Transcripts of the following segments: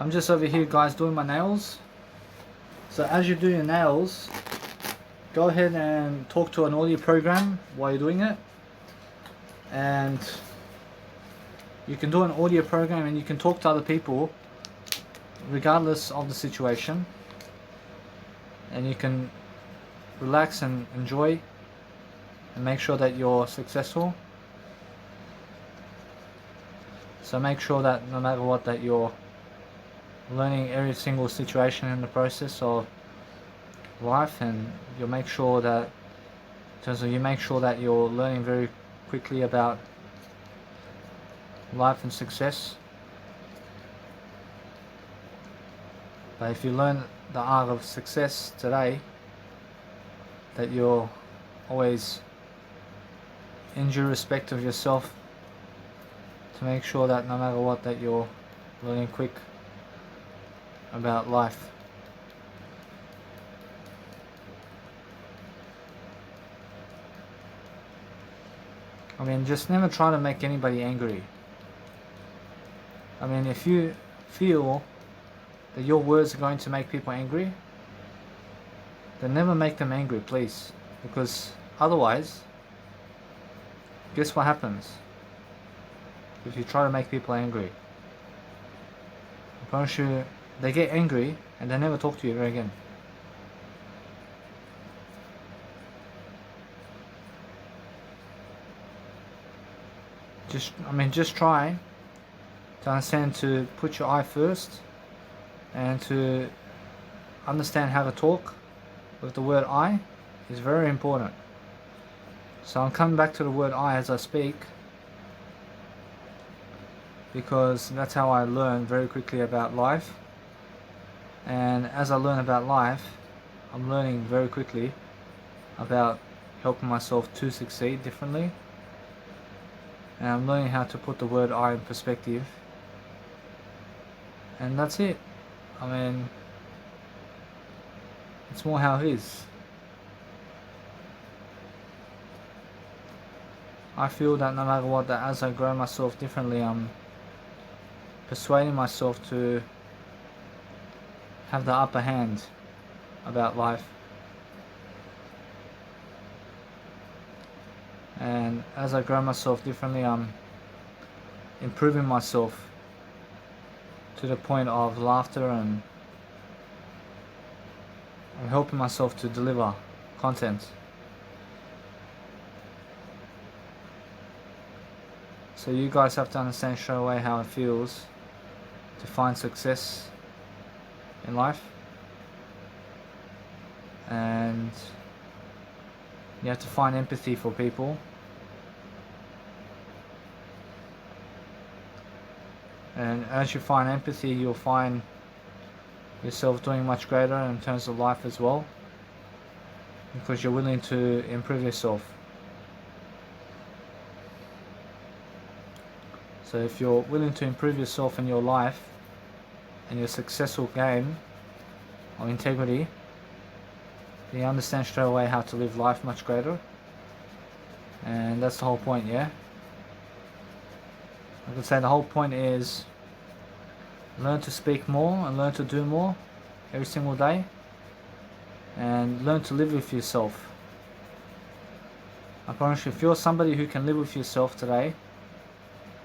I'm just over here, guys, doing my nails. So as you do your nails, go ahead and talk to an audio program while you're doing it. And you can do an audio program and you can talk to other people regardless of the situation. And you can relax and enjoy and make sure that you're successful. So make sure that no matter what, that you're learning every single situation in the process of life, and you'll make sure that in terms of you make sure that you're learning very quickly about life and success. But if you learn the art of success today, that you're always in due respect of yourself, to make sure that no matter what, that you're learning quick about life. I mean, just never try to make anybody angry. I mean, if you feel that your words are going to make people angry, then never make them angry, please. Because otherwise, guess what happens if you try to make people angry? I promise you, they get angry and they never talk to you ever again. Just try to understand to put your I first, and to understand how to talk with the word I is very important. So I'm coming back to the word I as I speak, because that's how I learn very quickly about life. And as I learn about life, I'm learning very quickly about helping myself to succeed differently. And I'm learning how to put the word I in perspective. And that's it. I mean, it's more how it is. I feel that no matter what, that as I grow myself differently, I'm persuading myself to have the upper hand about life. And as I grow myself differently, I'm improving myself to the point of laughter, and I'm helping myself to deliver content. So you guys have to understand straight away how it feels to find success in life, and you have to find empathy for people, and as you find empathy, you'll find yourself doing much greater in terms of life as well, because you're willing to improve yourself. So if you're willing to improve yourself in your life and your successful game of integrity, then you understand straight away how to live life much greater. And that's the whole point, yeah? I could say the whole point is learn to speak more and learn to do more every single day, and learn to live with yourself. I promise you, if you're somebody who can live with yourself today,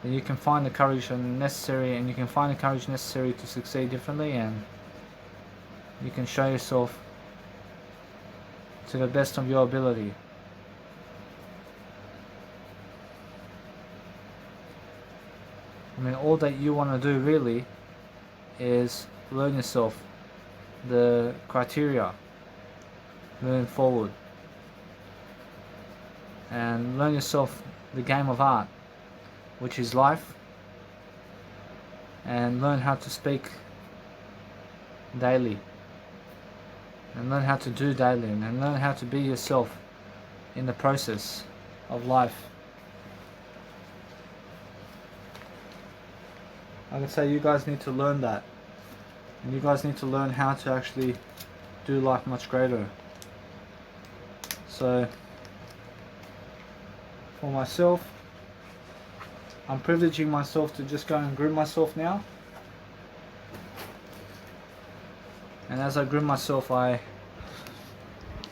then you can find the courage necessary, and you can find the courage necessary to succeed differently, and you can show yourself to the best of your ability. I mean, all that you want to do really is learn yourself the criteria moving forward, and learn yourself the game of art, which is life, and learn how to speak daily, and learn how to do daily, and learn how to be yourself in the process of life. I can say you guys need to learn that, and you guys need to learn how to actually do life much greater. So for myself, I'm privileging myself to just go and groom myself now. And as I groom myself, I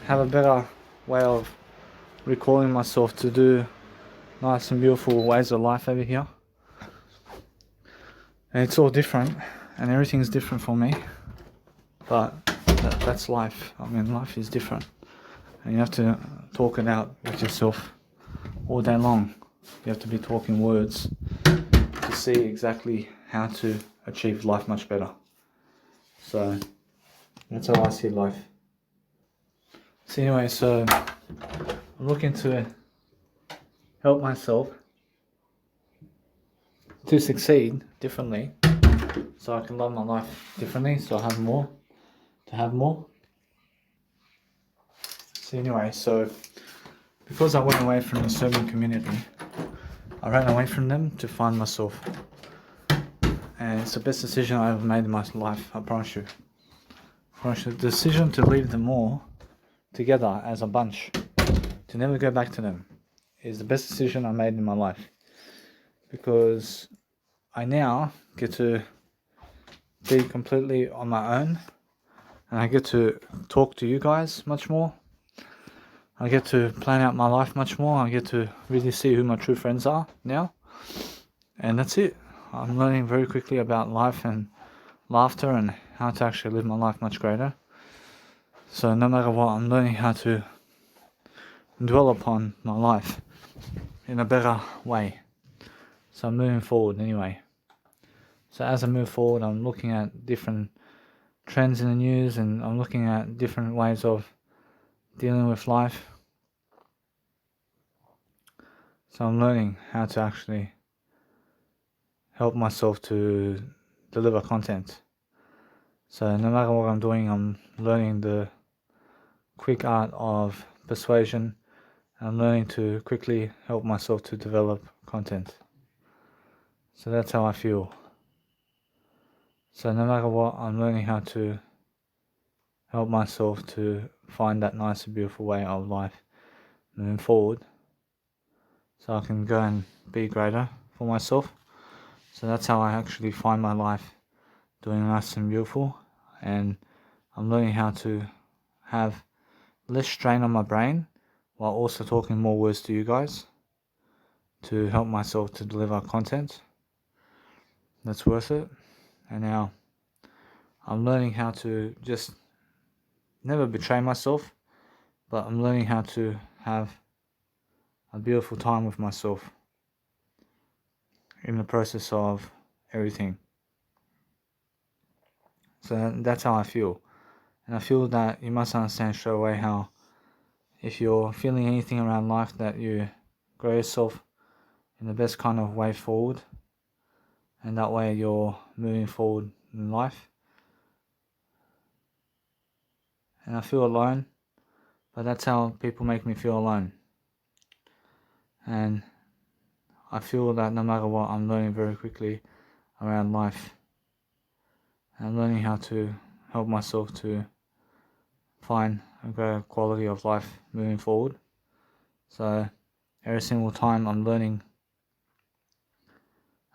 have a better way of recalling myself to do nice and beautiful ways of life over here. And it's all different, and everything's different for me. But that's life. I mean, life is different. And you have to talk it out with yourself all day long. You have to be talking words to see exactly how to achieve life much better. So that's how I see life. So anyway, so I'm looking to help myself to succeed differently, so I can love my life differently, so I have more to have more. So anyway, so because I went away from the Serbian community, I ran away from them to find myself. And it's the best decision I ever made in my life, I promise you. The decision to leave them all together as a bunch, to never go back to them, is the best decision I made in my life. Because I now get to be completely on my own, and I get to talk to you guys much more. I get to plan out my life much more. I get to really see who my true friends are now. And that's it. I'm learning very quickly about life and laughter and how to actually live my life much greater. So no matter what, I'm learning how to dwell upon my life in a better way. So I'm moving forward anyway. So as I move forward, I'm looking at different trends in the news, and I'm looking at different ways of dealing with life. So I'm learning how to actually help myself to deliver content. So no matter what I'm doing, I'm learning the quick art of persuasion. I'm learning to quickly help myself to develop content. So that's how I feel. So no matter what, I'm learning how to help myself to find that nice and beautiful way of life moving forward, so I can go and be greater for myself. So that's how I actually find my life doing nice and beautiful. And I'm learning how to have less strain on my brain while also talking more words to you guys to help myself to deliver content that's worth it. And now I'm learning how to just never betray myself, but I'm learning how to have a beautiful time with myself in the process of everything. So that's how I feel. And I feel that you must understand straight away how if you're feeling anything around life, that you grow yourself in the best kind of way forward, and that way you're moving forward in life. And I feel alone, but that's how people make me feel alone. And I feel that no matter what, I'm learning very quickly around life. I'm learning how to help myself to find a greater quality of life moving forward. So every single time I'm learning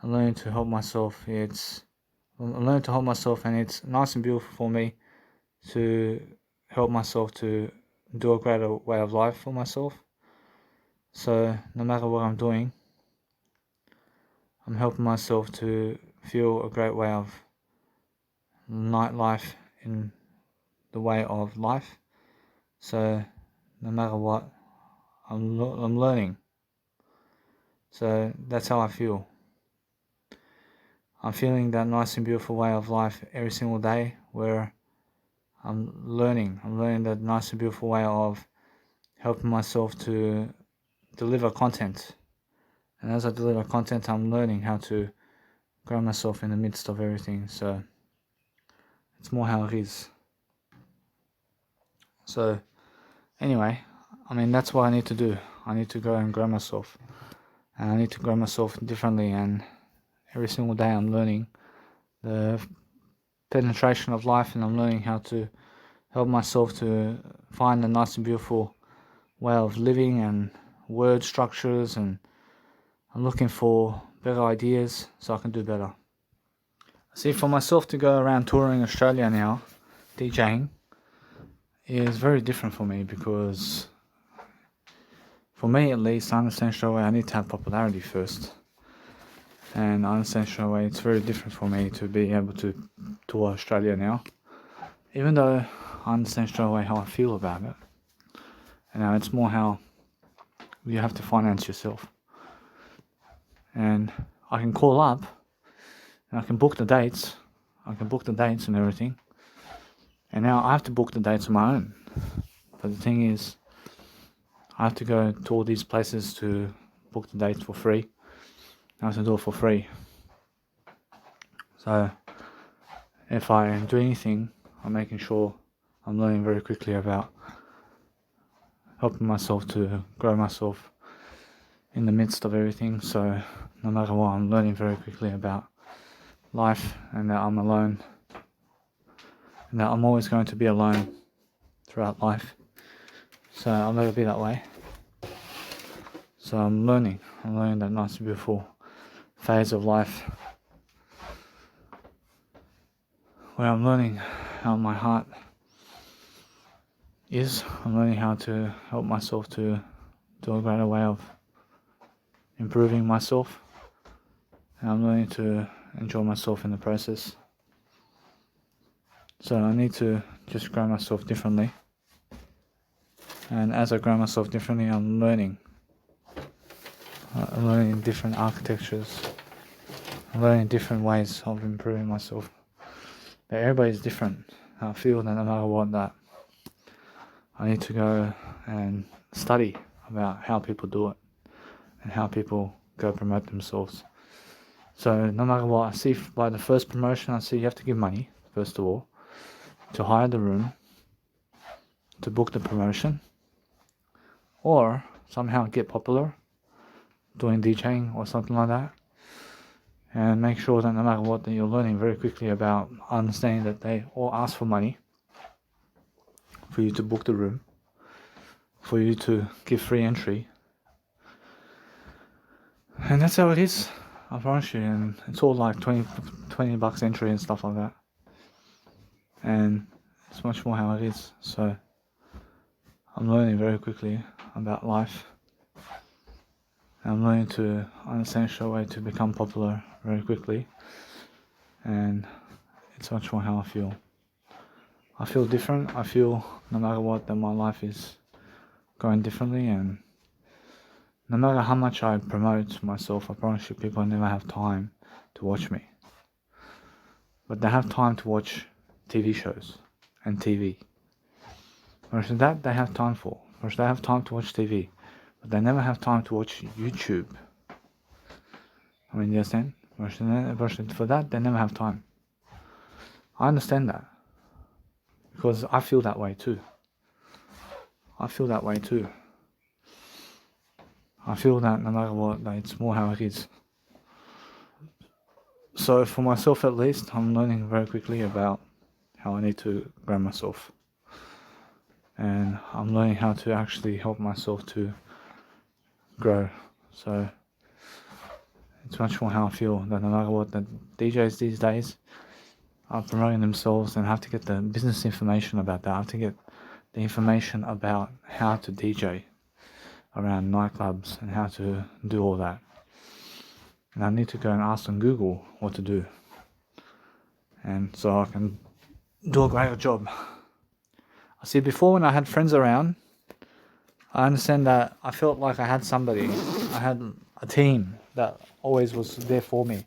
to help myself. I'm learning to help myself, and it's nice and beautiful for me to help myself to do a greater way of life for myself. So no matter what I'm doing, I'm helping myself to feel a great way of nightlife in the way of life. So no matter what, I'm learning. So that's how I feel. I'm feeling that nice and beautiful way of life every single day, where I'm learning that nice and beautiful way of helping myself to deliver content. And as I deliver content, I'm learning how to grow myself in the midst of everything. So it's more how it is. So anyway, I mean, that's what I need to do. I need to go and grow myself. And I need to grow myself differently. And every single day I'm learning the penetration of life, and I'm learning how to help myself to find a nice and beautiful way of living and word structures, and I'm looking for better ideas so I can do better. See, for myself to go around touring Australia now DJing is very different for me, because for me at least, I understand straight away I need to have popularity first. And I understand straight away it's very different for me to be able to tour Australia now. Even though I understand straight away how I feel about it. And now it's more how you have to finance yourself. And I can call up and I can book the dates. I can book the dates and everything. And now I have to book the dates on my own. But the thing is, I have to go to all these places to book the dates for free. I have to do it for free. So if I do anything, I'm making sure I'm learning very quickly about helping myself to grow myself in the midst of everything. So no matter what, I'm learning very quickly about life, and that I'm alone, and that I'm always going to be alone throughout life. So I'll never be that way. So I'm learning that nice beautiful phase of life where I'm learning how my heart is. I'm learning how to help myself to do a greater way of improving myself, and I'm learning to enjoy myself in the process. So I need to just grow myself differently, and as I grow myself differently, I'm learning different architectures. I'm learning different ways of improving myself. But everybody's different. I feel that no matter what, that I need to go and study about how people do it and how people go promote themselves. So no matter what, I see by the first promotion, I see you have to give money, first of all, to hire the room, to book the promotion, or somehow get popular doing DJing or something like that. And make sure that no matter what, that you're learning very quickly about understanding that they all ask for money for you to book the room, for you to give free entry. And that's how it is, I promise you. And it's all like 20 bucks entry and stuff like that. And it's much more how it is. So I'm learning very quickly about life. I'm learning to understand a way to become popular very quickly, and it's much more how I feel. I feel different. I feel no matter what that my life is going differently, and no matter how much I promote myself, I promise you people never have time to watch me. But they have time to watch TV shows and TV. Whereas that they have time for. Whereas they have time to watch TV. But they never have time to watch YouTube. I mean, you understand? For that, they never have time. I understand that. Because I feel that way too. I feel that way too. I feel that no matter what, that it's more how it is. So for myself at least, I'm learning very quickly about how I need to grow myself. And I'm learning how to actually help myself to grow. So it's much more how I feel that no matter what, the DJs these days are promoting themselves and have to get the business information about that. I have to get the information about how to DJ around nightclubs and how to do all that. And I need to go and ask on Google what to do. And so I can do a greater job. I see, before when I had friends around, I understand that I felt like I had somebody. I had a team that always was there for me.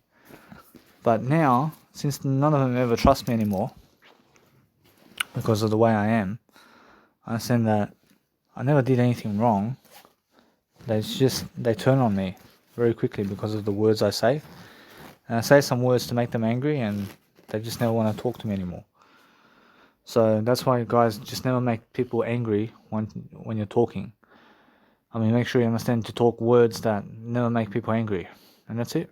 But now, since none of them ever trust me anymore, because of the way I am, I understand that I never did anything wrong. They turn on me very quickly because of the words I say. And I say some words to make them angry, and they just never want to talk to me anymore. So that's why, guys, just never make people angry when you're talking. I mean, make sure you understand to talk words that never make people angry. And that's it.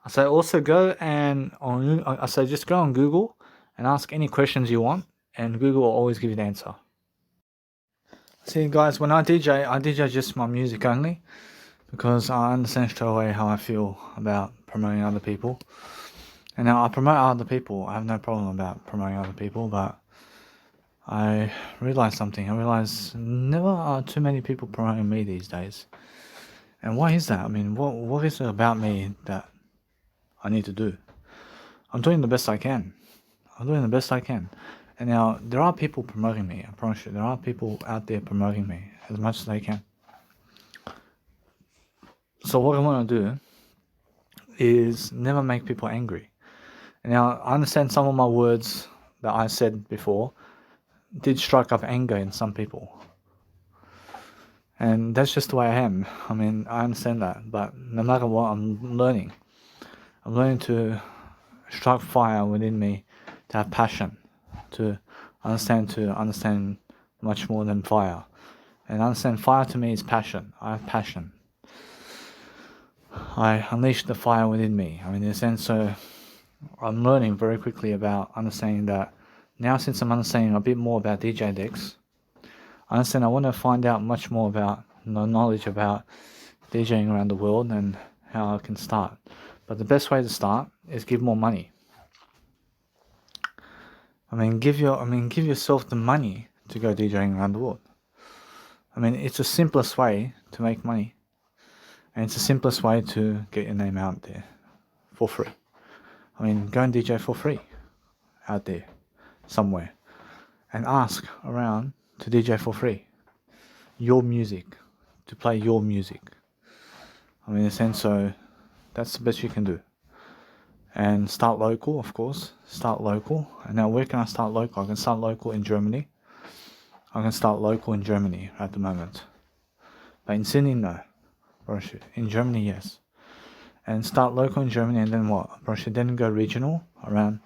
I say also just go on Google and ask any questions you want, and Google will always give you the answer. See, guys, when I DJ just my music only, because I understand straight away how I feel about promoting other people. And now I promote other people. I have no problem about promoting other people, but I realized something. I realized never are too many people promoting me these days. And why is that? I mean, what is it about me that I need to do? I'm doing the best I can. I'm doing the best I can. And now there are people promoting me. I promise you, there are people out there promoting me as much as they can. So what I want to do is never make people angry. And now I understand some of my words that I said before did strike up anger in some people. And that's just the way I am. I mean, I understand that. But no matter what, I'm learning. I'm learning to strike fire within me, to have passion, to understand much more than fire. And understand fire to me is passion. I have passion. I unleash the fire within me. I mean, in a sense, so I'm learning very quickly about understanding that now, since I'm understanding a bit more about DJ decks, I understand I want to find out much more about knowledge about DJing around the world and how I can start. But the best way to start is give more money. Give yourself the money to go DJing around the world. I mean, it's the simplest way to make money. And it's the simplest way to get your name out there for free. I mean, go and DJ for free out there somewhere and ask around to DJ for free your music, to play your music. I mean, in a sense, so that's the best you can do. And start local, of course. Start local. And now where can I start local? I can start local in Germany. I can start local in Germany at the moment. But in Sydney, no. In Germany, yes. And start local in Germany, and then what? Then go regional around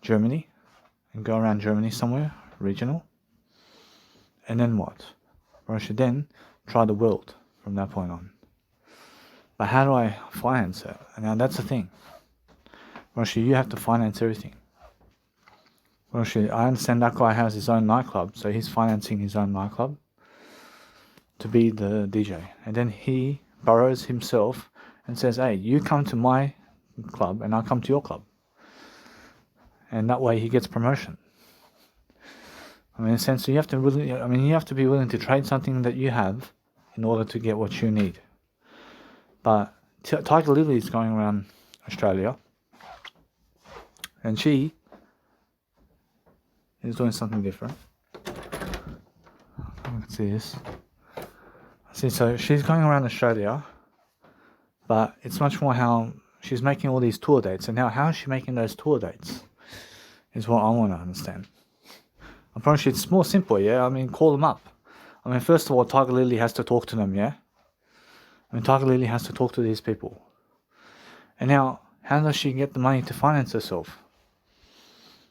Germany. And go around Germany somewhere, regional. And then what? Then try the world from that point on. But how do I finance it? And now that's the thing. You have to finance everything. I understand that guy has his own nightclub, so he's financing his own nightclub to be the DJ. And then he borrows himself and says, hey, you come to my club and I'll come to your club. And that way he gets promotion. I mean, in a sense, you have to be willing to trade something that you have in order to get what you need. But Tiger Lily is going around Australia, and she is doing something different. I can see this. So she's going around Australia, but it's much more how she's making all these tour dates. And now, how is she making those tour dates is what I want to understand. I promise you, it's more simple, yeah? I mean, call them up. I mean, first of all, Tiger Lily has to talk to them, yeah? I mean, Tiger Lily has to talk to these people. And now, how does she get the money to finance herself?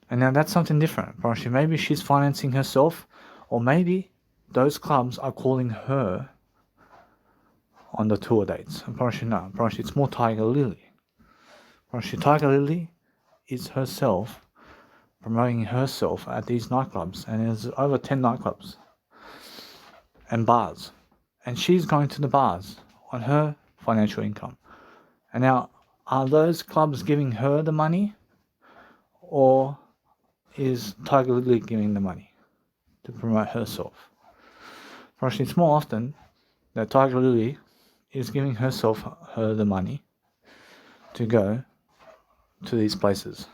And now that's something different. Probably maybe she's financing herself, or maybe those clubs are calling her on the tour dates. And probably no. Probably it's more Tiger Lily. Probably Tiger Lily is herself promoting herself at these nightclubs, and there's over 10 nightclubs and bars. And she's going to the bars on her financial income. And now, are those clubs giving her the money, or is Tiger Lily giving the money to promote herself? Probably it's more often that Tiger Lily is giving her the money to go to these places.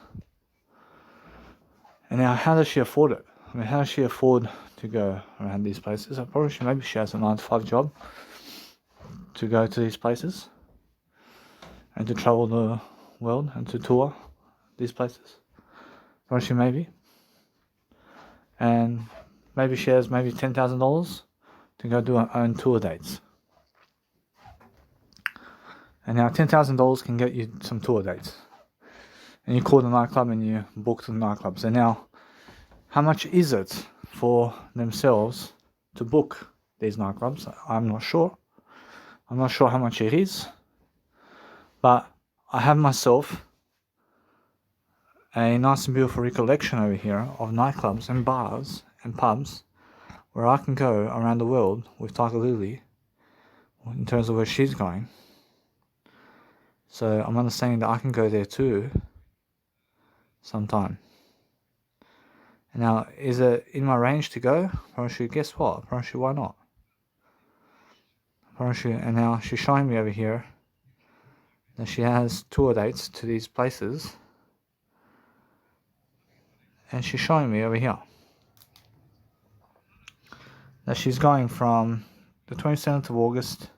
And now, how does she afford it? I mean, how does she afford to go around these places? Maybe she has a 9-to-5 job to go to these places and to travel the world and to tour these places. Maybe. And maybe she has maybe $10,000 to go do her own tour dates. And now $10,000 can get you some tour dates. And you call the nightclub and you book the nightclubs. And now, how much is it for themselves to book these nightclubs? I'm not sure. I'm not sure how much it is. But I have myself a nice and beautiful recollection over here of nightclubs and bars and pubs where I can go around the world with Tiger Lily in terms of where she's going. So I'm understanding that I can go there too sometime. And now, is it in my range to go? Guess what? Why not? And now she's showing me over here that she has tour dates to these places. And she's showing me over here that she's going from the 27th of August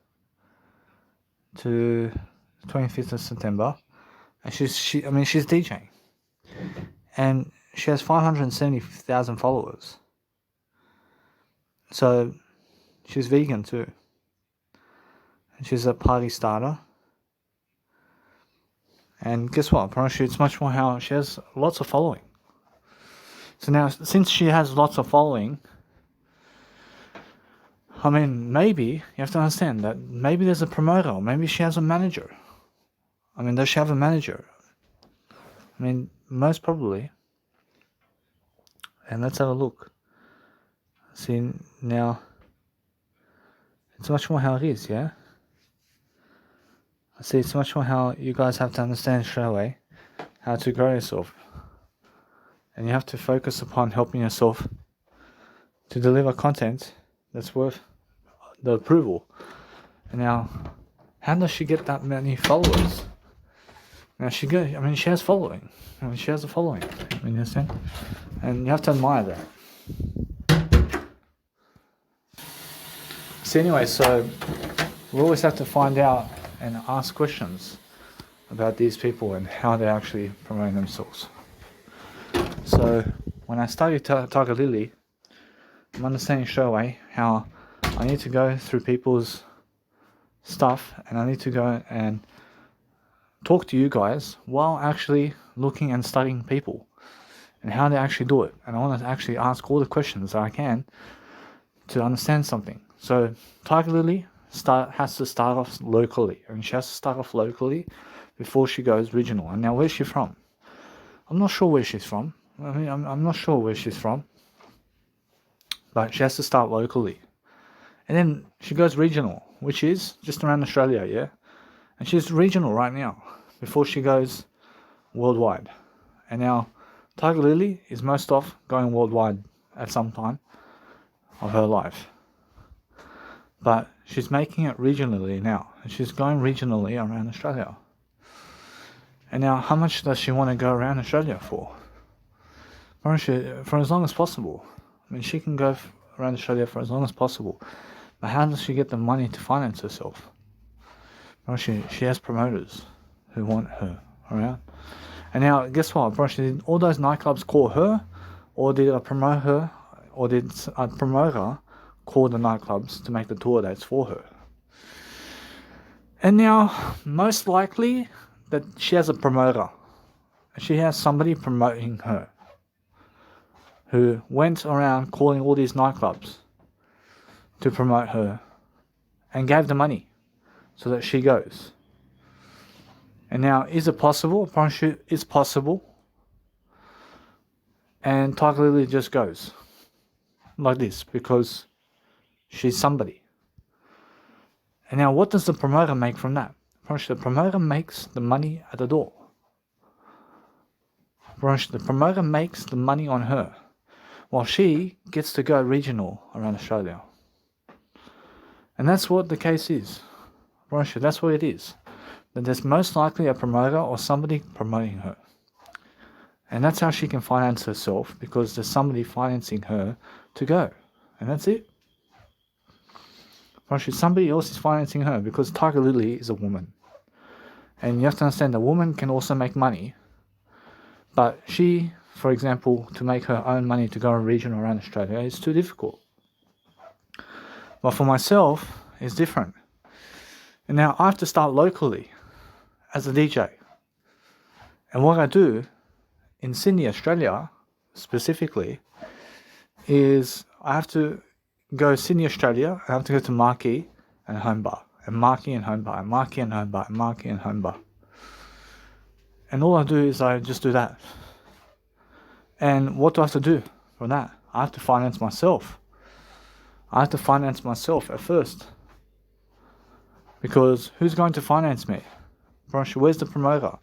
to the 25th of September. And she's DJing. And she has 570,000 followers. So she's vegan too. And she's a party starter. And guess what? Apparently it's much more how she has lots of following. So now, since she has lots of following, I mean, maybe, you have to understand that maybe there's a promoter, or maybe she has a manager. I mean, does she have a manager? I mean, most probably. And let's have a look. See, now, it's much more how it is, yeah? See, it's much more how you guys have to understand straight away how to grow yourself. And you have to focus upon helping yourself to deliver content that's worth the approval. And now, how does she get that many followers? Now she has following. She has a following. You understand? And you have to admire that. So anyway, so we always have to find out and ask questions about these people and how they're actually promoting themselves. So when I started Tiger Lily, I'm understanding straight away how I need to go through people's stuff and I need to go and talk to you guys while actually looking and studying people and how they actually do it. And I want to actually ask all the questions that I can to understand something. So Tiger Lily has to start off locally, and she has to start off locally before she goes regional. And now, where's she from? I'm not sure where she's from. I'm not sure where she's from, but she has to start locally, and then she goes regional, which is just around Australia, yeah. And she's regional right now before she goes worldwide. And now, Tiger Lily is most off going worldwide at some time of her life. But she's making it regionally now. And she's going regionally around Australia. And now, how much does she want to go around Australia for? For as long as possible. I mean, she can go around Australia for as long as possible. But how does she get the money to finance herself? She has promoters who want her around. And now, guess what? Did all those nightclubs call her? Or did a promoter call the nightclubs to make the tour dates for her? And now, most likely, that she has a promoter. She has somebody promoting her who went around calling all these nightclubs to promote her and gave the money so that she goes. And now, is it possible? Apparently, it's possible. And Tiger Lily just goes like this because she's somebody. And now, what does the promoter make from that? The promoter makes the money at the door. The promoter makes the money on her, while she gets to go regional around Australia. And that's what the case is. That's what it is. That there's most likely a promoter or somebody promoting her. And that's how she can finance herself, because there's somebody financing her to go. And that's it. Somebody else is financing her, because Tiger Lily is a woman. And you have to understand, a woman can also make money. But she, for example, to make her own money to go on region around Australia is too difficult. But for myself, it's different. And now I have to start locally as a DJ. And what I do in Sydney, Australia, specifically, is I have to go Sydney, Australia. I have to go to Marquee and Home Bar, and Marquee and Home Bar, and Marquee and Home Bar, and Marquee and Home Bar. And all I do is I just do that. And what do I have to do for that? I have to finance myself. I have to finance myself at first. Because who's going to finance me? Where's the promoter?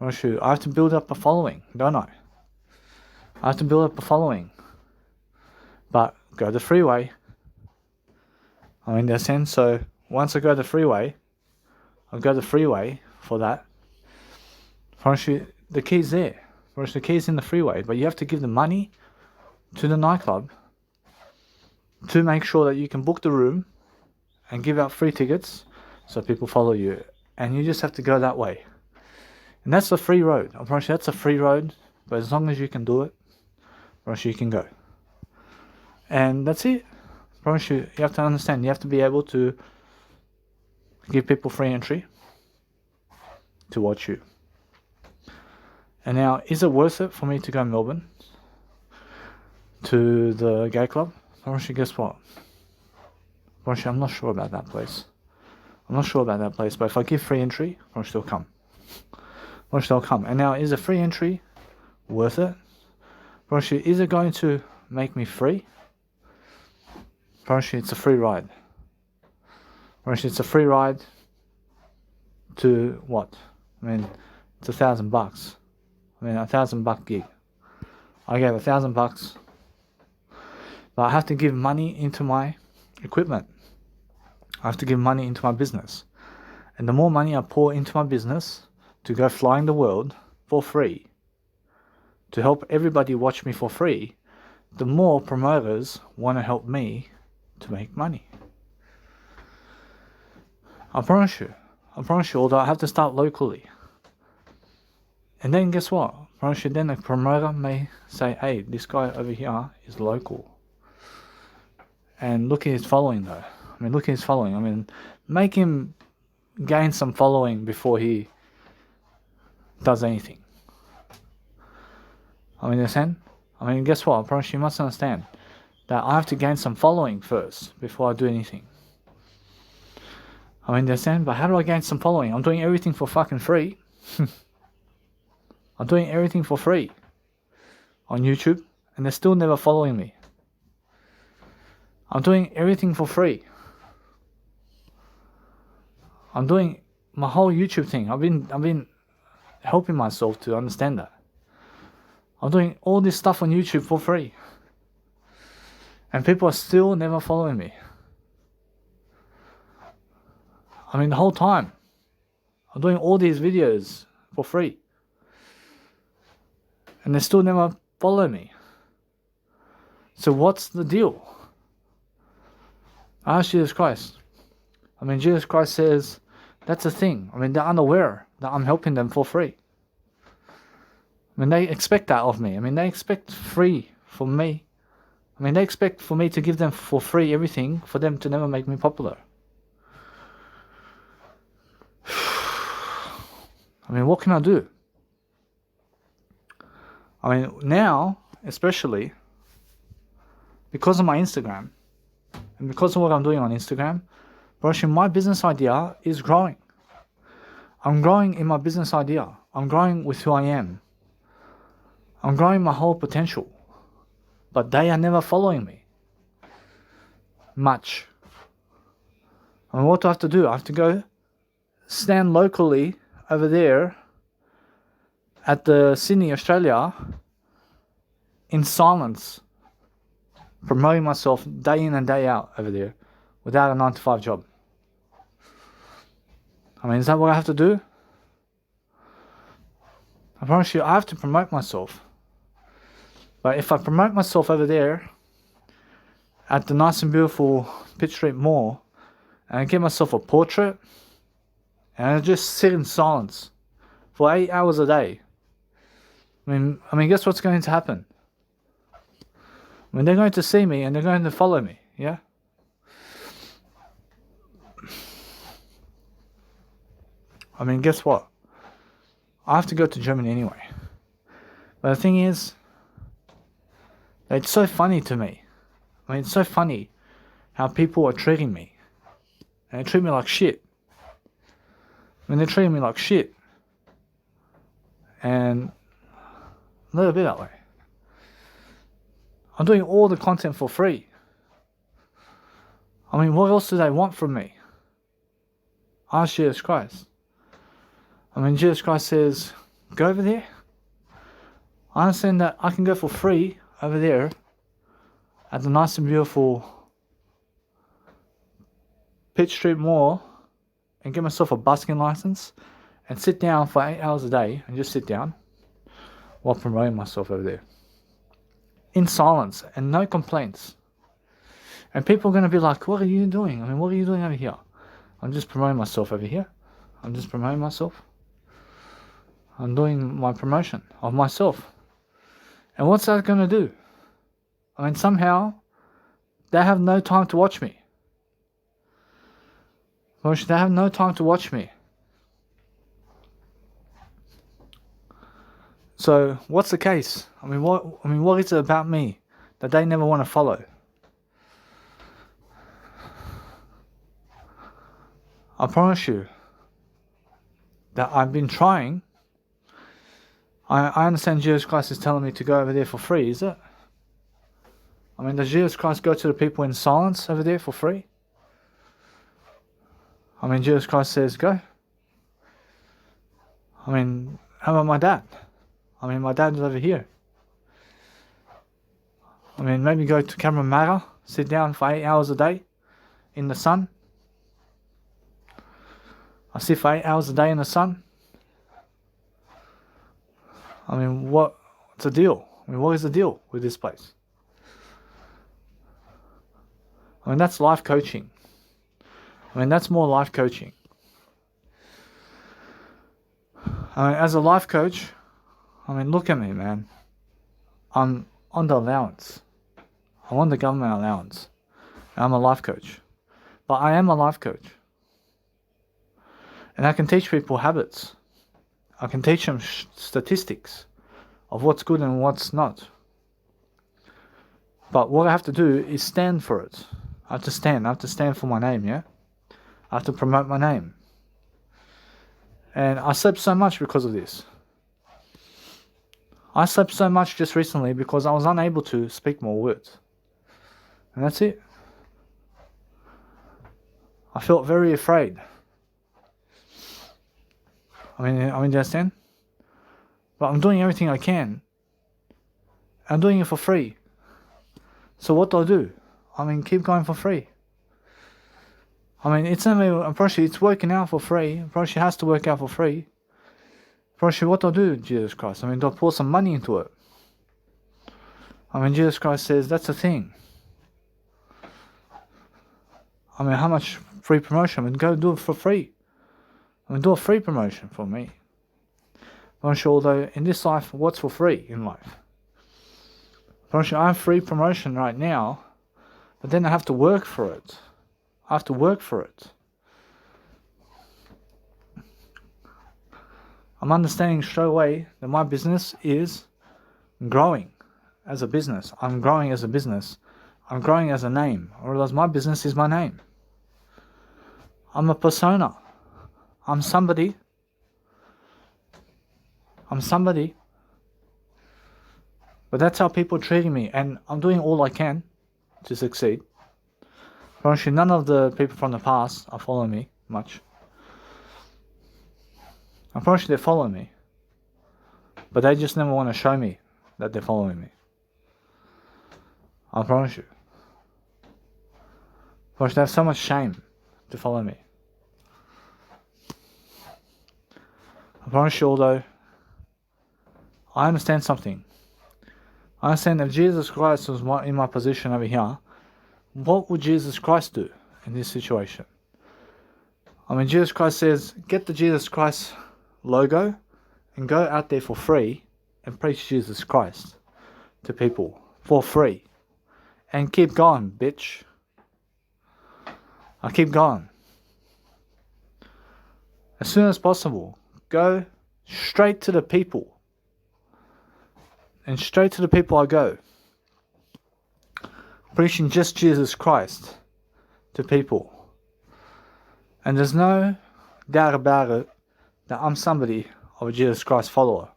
I have to build up a following, don't I? I have to build up a following. But go the freeway. I mean, that's in. So once I go the freeway, I'll go the freeway for that. The key's there. The key's in the freeway, but you have to give the money to the nightclub to make sure that you can book the room and give out free tickets so people follow you. And you just have to go that way. And that's a free road. I promise you that's a free road, but as long as you can do it, I promise you can go. And that's it. I promise you have to understand, you have to be able to give people free entry to watch you. And now, is it worth it for me to go to Melbourne to the gay club? I promise you, guess what? I promise you, I'm not sure about that place. I'm not sure about that place, but if I give free entry, I promise they'll come. I promise they'll come. And now, is a free entry worth it? I promise you, is it going to make me free? I promise you, it's a free ride. I promise you, it's a free ride to what? I mean, it's $1,000. I mean, $1,000 gig. I gave $1,000, but I have to give money into my equipment. I have to give money into my business. And the more money I pour into my business to go flying the world for free, to help everybody watch me for free, the more promoters want to help me to make money. I promise you, although I have to start locally. And then guess what? I promise you, then a promoter may say, hey, this guy over here is local. And look at his following though. I mean, look at his following. I mean, make him gain some following before he does anything. I mean, understand? I mean, guess what? I promise you must understand that I have to gain some following first before I do anything. I mean, understand? But how do I gain some following? I'm doing everything for fucking free. I'm doing everything for free on YouTube, and they're still never following me. I'm doing everything for free. I'm doing my whole YouTube thing. I've been helping myself to understand that. I'm doing all this stuff on YouTube for free, and people are still never following me. I mean, the whole time I'm doing all these videos for free, and they still never follow me. So what's the deal? I ask Jesus Christ. I mean, Jesus Christ says that's a thing. I mean, they're unaware that I'm helping them for free. I mean, they expect that of me. I mean, they expect free from me. I mean, they expect for me to give them for free everything for them to never make me popular. I mean, what can I do? I mean, now, especially, because of my Instagram, and because of what I'm doing on Instagram, my business idea is growing. I'm growing in my business idea. I'm growing with who I am. I'm growing my whole potential. But they are never following me much. I mean, what do I have to do? I have to go stand locally over there at the Sydney, Australia, in silence, promoting myself day in and day out over there without a 9-to-5 job. I mean, is that what I have to do? I promise you, I have to promote myself. But if I promote myself over there at the nice and beautiful Pitt Street Mall, and I get myself a portrait, and I just sit in silence for 8 hours a day, I mean, guess what's going to happen? I mean, they're going to see me and they're going to follow me, yeah? I mean, guess what? I have to go to Germany anyway. But the thing is, it's so funny to me. I mean, it's so funny how people are treating me. And they treat me like shit. I mean, they're treating me like shit. And let it be that way. I'm doing all the content for free. I mean, what else do they want from me? Ask Jesus Christ. I mean, Jesus Christ says, go over there. I understand that I can go for free over there at the nice and beautiful Pitt Street Mall and get myself a busking license and sit down for 8 hours a day and just sit down while promoting myself over there. In silence and no complaints. And people are going to be like, what are you doing? I mean, what are you doing over here? I'm just promoting myself over here. I'm just promoting myself. I'm doing my promotion of myself. And what's that going to do? I mean, somehow they have no time to watch me. They have no time to watch me. So what's the case? I mean, what is it about me that they never want to follow? I promise you that I've been trying. I understand Jesus Christ is telling me to go over there for free, is it? I mean, does Jesus Christ go to the people in silence over there for free? I mean, Jesus Christ says, go. I mean, how about my dad? I mean, my dad's over here. I mean, maybe go to Cabramatta, sit down for 8 hours a day in the sun. I sit for 8 hours a day in the sun. I mean, what's the deal? I mean, what is the deal with this place? I mean, that's life coaching. I mean, that's more life coaching. I mean, as a life coach, I mean, look at me, man. I'm on the allowance. I'm on the government allowance. I'm a life coach. But I am a life coach. And I can teach people habits. I can teach them statistics of what's good and what's not. But what I have to do is stand for it. I have to stand for my name, yeah? I have to promote my name. And I slept so much because of this. I slept so much just recently because I was unable to speak more words. And that's it. I felt very afraid. I mean, you understand? But I'm doing everything I can. I'm doing it for free. So what do? I mean, keep going for free. I mean, it's working out for free. Probably has to work out for free. Probably what do, Jesus Christ? I mean, do I pour some money into it? I mean, Jesus Christ says that's the thing. I mean, how much free promotion? I mean, go do it for free. I mean, do a free promotion for me. I'm sure, although in this life, what's for free in life? I'm sure I have free promotion right now, but then I have to work for it. I have to work for it. I'm understanding straight away that my business is growing as a business. I'm growing as a business. I'm growing as a name. Or else my business is my name. I'm a persona. I'm somebody. But that's how people are treating me. And I'm doing all I can to succeed. Probably none of the people from the past are following me much. I'm probably they're following me. But they just never want to show me that they're following me. I promise you. Probably they have so much shame to follow me. I promise you, although I understand something. I understand that if Jesus Christ was in my position over here, what would Jesus Christ do in this situation? I mean, Jesus Christ says, get the Jesus Christ logo and go out there for free and preach Jesus Christ to people for free. And keep going, bitch. I keep going. As soon as possible. Go straight to the people. And straight to the people I go. Preaching just Jesus Christ to people. And there's no doubt about it that I'm somebody of a Jesus Christ follower.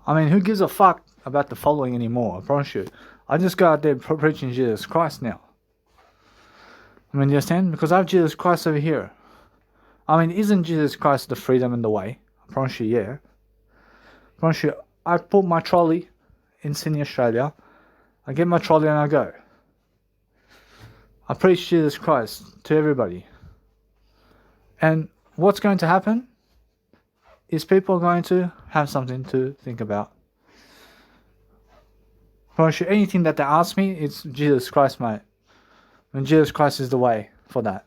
I mean, who gives a fuck about the following anymore? I promise you. I just go out there preaching Jesus Christ now. I mean, you understand? Because I have Jesus Christ over here. I mean, isn't Jesus Christ the freedom and the way? I I promise you, yeah. I promise you, I put my trolley in Sydney, Australia. I get my trolley and I go. I preach Jesus Christ to everybody. And what's going to happen is people are going to have something to think about. I promise you, anything that they ask me, it's Jesus Christ, mate. And Jesus Christ is the way for that.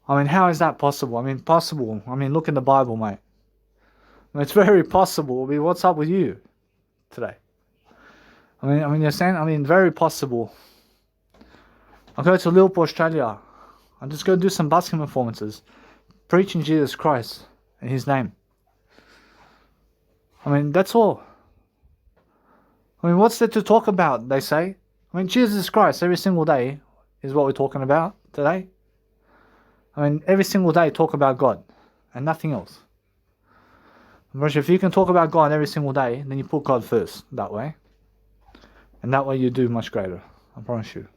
I mean, how is that possible? I mean, possible. I mean, look in the Bible, mate. I mean, it's very possible. I mean, what's up with you today? I mean, you understand? I mean, very possible. I'll go to Liverpool, Australia. I'm just going to do some busking performances, preaching Jesus Christ in His name. I mean, that's all. I mean, what's there to talk about, they say? I mean, Jesus Christ every single day is what we're talking about today. I mean, every single day talk about God and nothing else. But if you can talk about God every single day, then you put God first that way. And that way you do much greater. I promise you.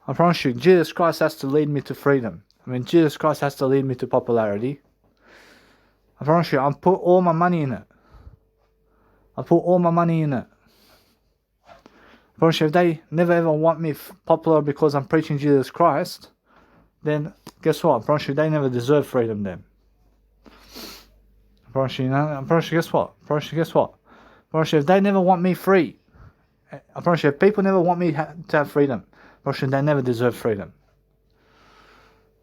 I promise you, Jesus Christ has to lead me to freedom. I mean, Jesus Christ has to lead me to popularity. I promise you, I'll put all my money in it. I put all my money in it. I promise you, if they never ever want me popular because I'm preaching Jesus Christ, then guess what? I promise you, they never deserve freedom then. I promise you, guess what? I promise you, if they never want me free, I promise you, if people never want me to have freedom, I promise you, they never deserve freedom.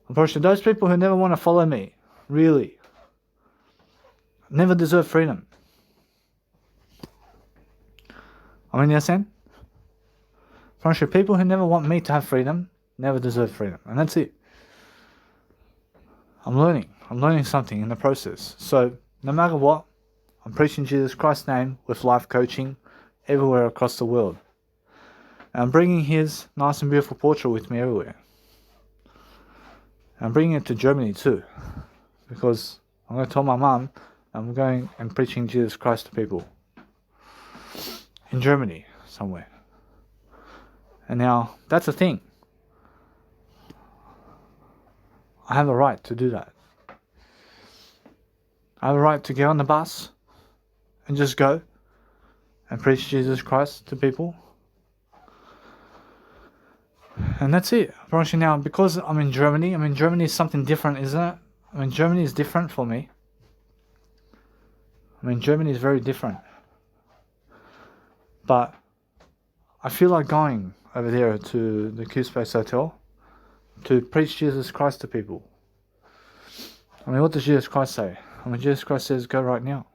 I promise you, those people who never want to follow me, really, never deserve freedom. I mean, you understand? I promise you, people who never want me to have freedom, never deserve freedom. And that's it. I'm learning something in the process. So, no matter what, I'm preaching Jesus Christ's name with life coaching everywhere across the world. And I'm bringing His nice and beautiful portrait with me everywhere. I'm bringing it to Germany too. Because I'm going to tell my mum I'm going and preaching Jesus Christ to people. In Germany, somewhere. And now, that's the thing. I have a right to do that. I have a right to get on the bus and just go and preach Jesus Christ to people. And that's it. I promise you now, because I'm in Germany, Germany is something different, isn't it? Germany is different for me. Germany is very different. But I feel like going over there to the Q-Space Hotel to preach Jesus Christ to people. What does Jesus Christ say? Jesus Christ says, go right now.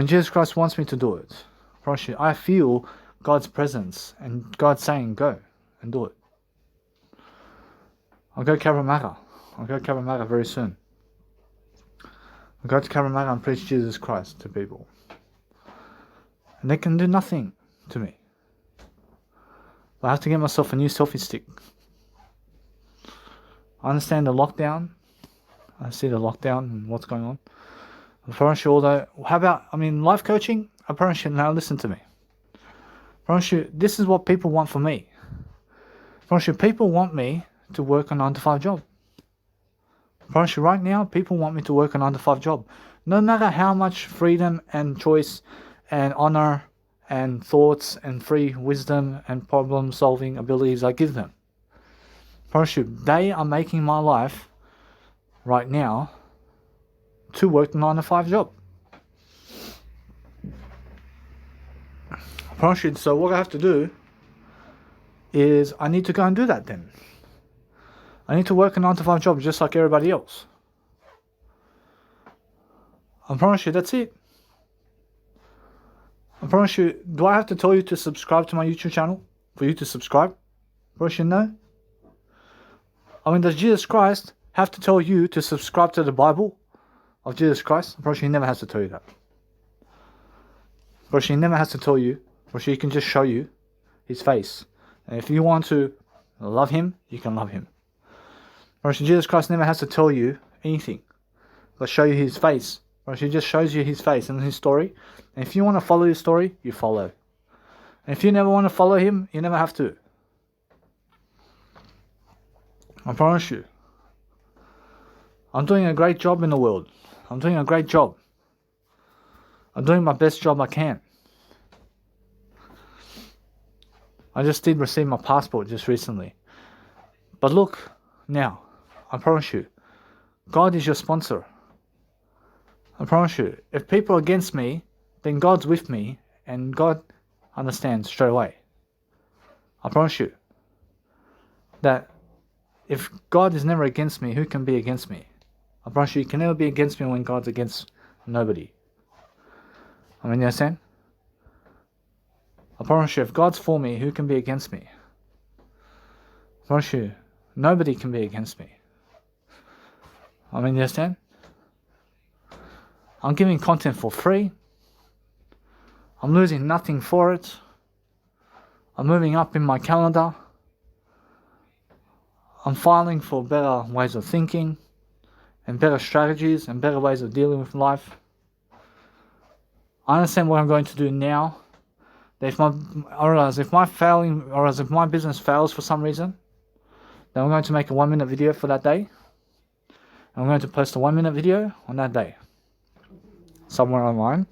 Jesus Christ wants me to do it. I promise you, I feel God's presence and God saying, go and do it. I'll go to Cabramatta very soon. I'll go to Cabramatta and preach Jesus Christ to people. And they can do nothing to me. I have to get myself a new selfie stick. I understand the lockdown. I see the lockdown and what's going on. I promise you, although, how about, life coaching? I promise you, now listen to me. I promise you, this is what people want from me. I promise you, people want me to work a 9-to-5 job. I promise you, right now, people want me to work a 9-to-5 job. No matter how much freedom and choice and honor and thoughts and free wisdom and problem solving abilities I give them. I promise you, they are making my life right now to work the 9-to-5 job. I promise you, so what I have to do is I need to go and do that then. I need to work a 9-to-5 job just like everybody else. I promise you, that's it. I promise you, do I have to tell you to subscribe to my YouTube channel for you to subscribe? I promise you, no. Does Jesus Christ have to tell you to subscribe to the Bible of Jesus Christ? I promise you, He never has to tell you that. I promise you, He never has to tell you. I promise you, He can just show you His face. And if you want to love Him, you can love Him. I promise you, Jesus Christ never has to tell you anything. But show you His face. I promise you, He just shows you His face and His story. And if you want to follow His story, you follow. And if you never want to follow Him, you never have to. I promise you. I'm doing a great job in the world. I'm doing a great job. I'm doing my best job I can. I just did receive my passport just recently. But look, now, I promise you, God is your sponsor. I promise you, if people are against me, then God's with me, and God understands straight away. I promise you that if God is never against me, who can be against me? I promise you, you can never be against me when God's against nobody. I mean, you understand? I promise you, if God's for me, who can be against me? I promise you, nobody can be against me. I mean, you understand? I'm giving content for free. I'm losing nothing for it. I'm moving up in my calendar. I'm filing for better ways of thinking and better strategies and better ways of dealing with life. I understand what I'm going to do now. That if my business fails for some reason, then I'm going to make a 1 minute video for that day. And I'm going to post a 1 minute video on that day somewhere online.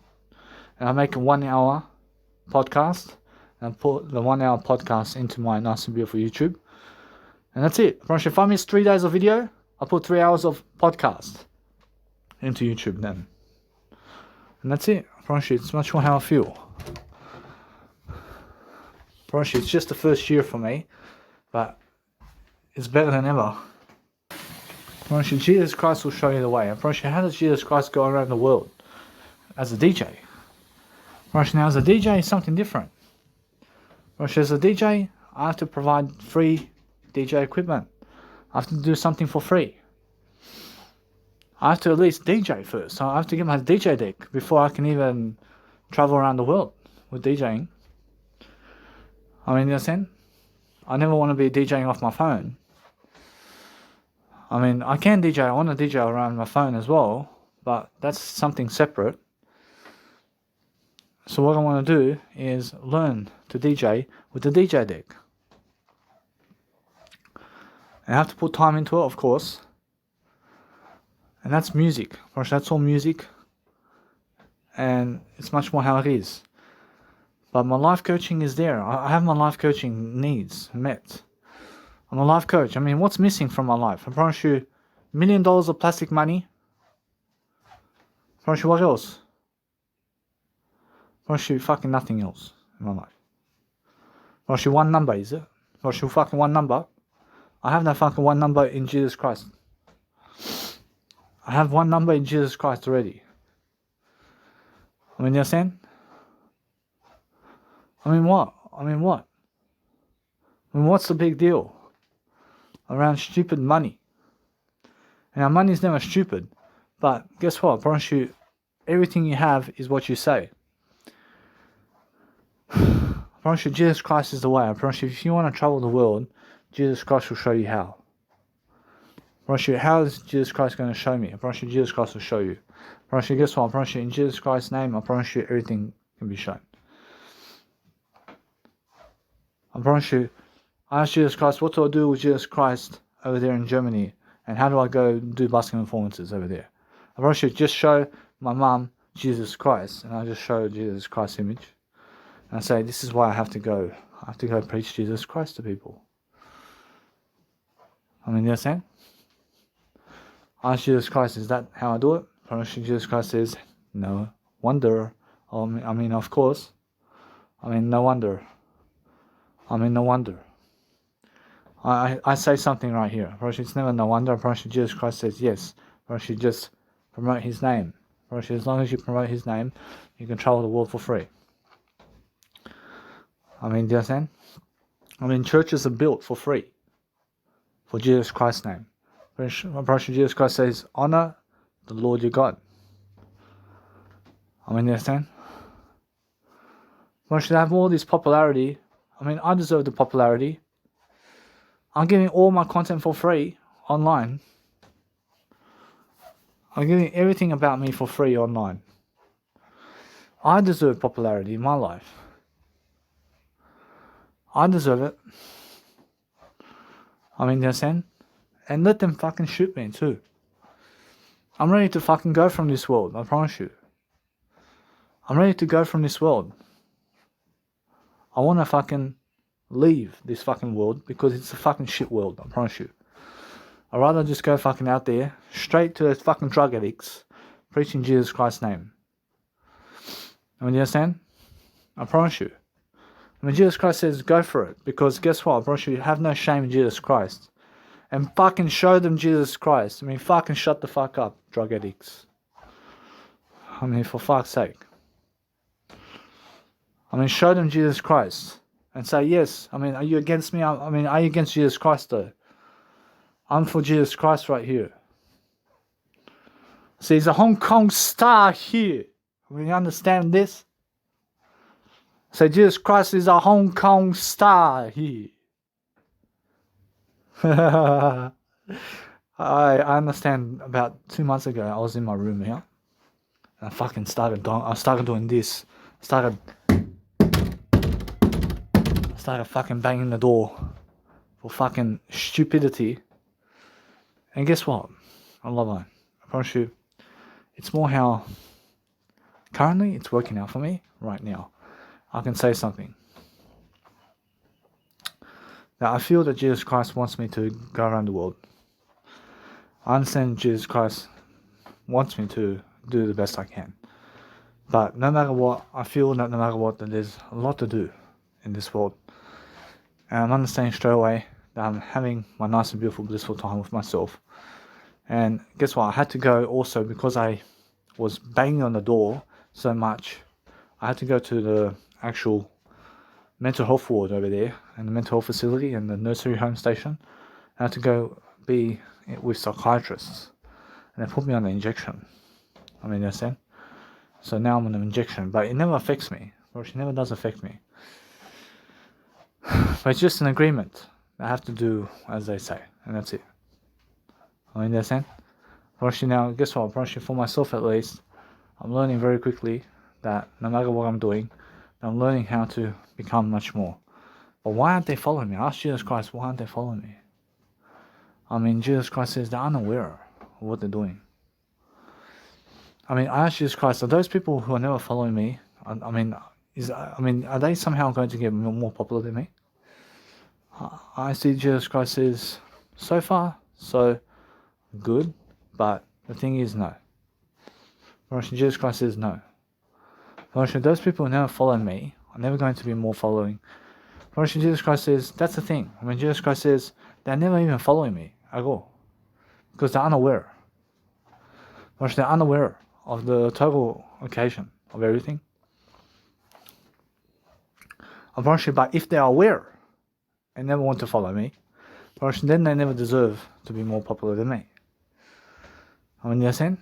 And I'll make a 1 hour podcast and put the 1 hour podcast into my nice and beautiful YouTube. And that's it. I promise you, if I miss 3 days of video, I'll put 3 hours of podcast into YouTube then. And that's it. I promise you, it's much more how I feel. I promise you, it's just the first year for me, but it's better than ever. I promise you, Jesus Christ will show you the way. I promise you, how does Jesus Christ go around the world? As a DJ. I promise you, now as a DJ, it's something different. I promise you, as a DJ, I have to provide free DJ equipment. I have to do something for free. I have to at least DJ first. So I have to get my DJ deck before I can even travel around the world with DJing. I mean, you understand? I never want to be DJing off my phone. I mean, I can DJ, I want to DJ around my phone as well, but that's something separate. So what I want to do is learn to DJ with the DJ deck. And I have to put time into it, of course. And that's music. That's all music. And it's much more how it is. But my life coaching is there. I have my life coaching needs met. I'm a life coach. I mean, what's missing from my life? I promise you, $1 million of plastic money. I promise you, what else? I promise you, fucking nothing else in my life. I promise you, one number, is it? I promise you, fucking one number. I have no fucking one number in Jesus Christ. I have one number in Jesus Christ already. I mean, you understand? I mean, what? I mean, what's the big deal around stupid money? And our money's never stupid. But guess what? I promise you, everything you have is what you say. I promise you, Jesus Christ is the way. I promise you, if you want to travel the world, Jesus Christ will show you how. I promise you, how is Jesus Christ going to show me? I promise you, Jesus Christ will show you. I promise you, guess what? I promise you, in Jesus Christ's name, I promise you, everything can be shown. I promise you, I asked Jesus Christ, what do I do with Jesus Christ over there in Germany? And how do I go do busking performances over there? I promise you, just show my mum Jesus Christ. And I just show Jesus Christ's image. And I say, this is why I have to go. I have to go preach Jesus Christ to people. I mean, you understand? I asked Jesus Christ, is that how I do it? I promise you, Jesus Christ says, no wonder. I mean, of course. I mean, no wonder. I mean, no wonder. I say something right here. I promise you, it's never no wonder. I promise you, Jesus Christ says yes. I promise you, just promote his name. I promise you, as long as you promote his name, you can travel the world for free. I mean, do you understand? I mean, churches are built for free. For Jesus Christ's name. I promise you, Jesus Christ says, honor the Lord your God. I mean, you understand? I promise you, to have all this popularity. I mean, I deserve the popularity. I'm giving all my content for free online. I'm giving everything about me for free online. I deserve popularity in my life. I deserve it. I mean, you understand? And let them fucking shoot me too. I'm ready to fucking go from this world, I promise you. I'm ready to go from this world. I want to fucking leave this fucking world because it's a fucking shit world, I promise you. I'd rather just go fucking out there, straight to those fucking drug addicts, preaching Jesus Christ's name. I mean, you understand? I promise you. I mean, Jesus Christ says go for it, because guess what? I promise you have no shame in Jesus Christ. And fucking show them Jesus Christ. I mean, fucking shut the fuck up, drug addicts. I mean, for fuck's sake. I mean, show them Jesus Christ. And say, yes, I mean, are you against me? I mean, are you against Jesus Christ though? I'm for Jesus Christ right here. See, he's a Hong Kong star here. We understand this? Say, Jesus Christ is a Hong Kong star here. I understand. About 2 months ago, I was in my room here. And I fucking started doing this. Started fucking banging the door for fucking stupidity. And guess what? I love it. I promise you, it's more how currently it's working out for me right now. I can say something. Now, I feel that Jesus Christ wants me to go around the world. I understand Jesus Christ wants me to do the best I can. But no matter what, I feel that no matter what, that there's a lot to do in this world. And I'm understanding straight away that I'm having my nice and beautiful, blissful time with myself. And guess what? I had to go also because I was banging on the door so much. I had to go to the actual mental health ward over there and the mental health facility and the nursery home station. I had to go be with psychiatrists. And they put me on the injection. I mean, you understand? So now I'm on an injection. But it never affects me. Or it never does affect me. But it's just an agreement. I have to do as they say. And that's it. I mean, you understand? Actually now, guess what? Actually for myself at least, I'm learning very quickly that no matter what I'm doing, I'm learning how to become much more. But why aren't they following me? I asked Jesus Christ, why aren't they following me? I mean, Jesus Christ says they're unaware of what they're doing. I mean, I asked Jesus Christ, are those people who are never following me, I mean, are they somehow going to get more popular than me? I see Jesus Christ says, so far, so good, but the thing is no. Jesus Christ says no. Those people who never follow me are never going to be more following. Jesus Christ says, that's the thing. I mean, Jesus Christ says, they're never even following me at all. Because they're unaware. They're unaware of the total occasion of everything. But if they are aware and never want to follow me, then they never deserve to be more popular than me. I mean, you understand?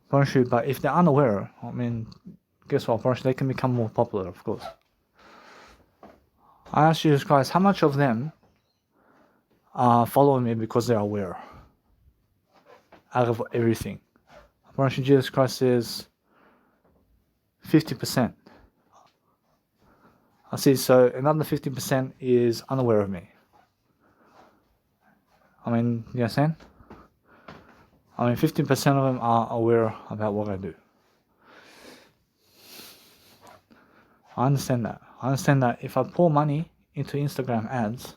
But if they're unaware, I mean, guess what? They can become more popular, of course. I asked Jesus Christ, how much of them are following me because they're aware out of everything? Jesus Christ says 50%. I see, so another 50% is unaware of me. I mean, you understand? I mean, 50% of them are aware about what I do. I understand that. I understand that if I pour money into Instagram ads,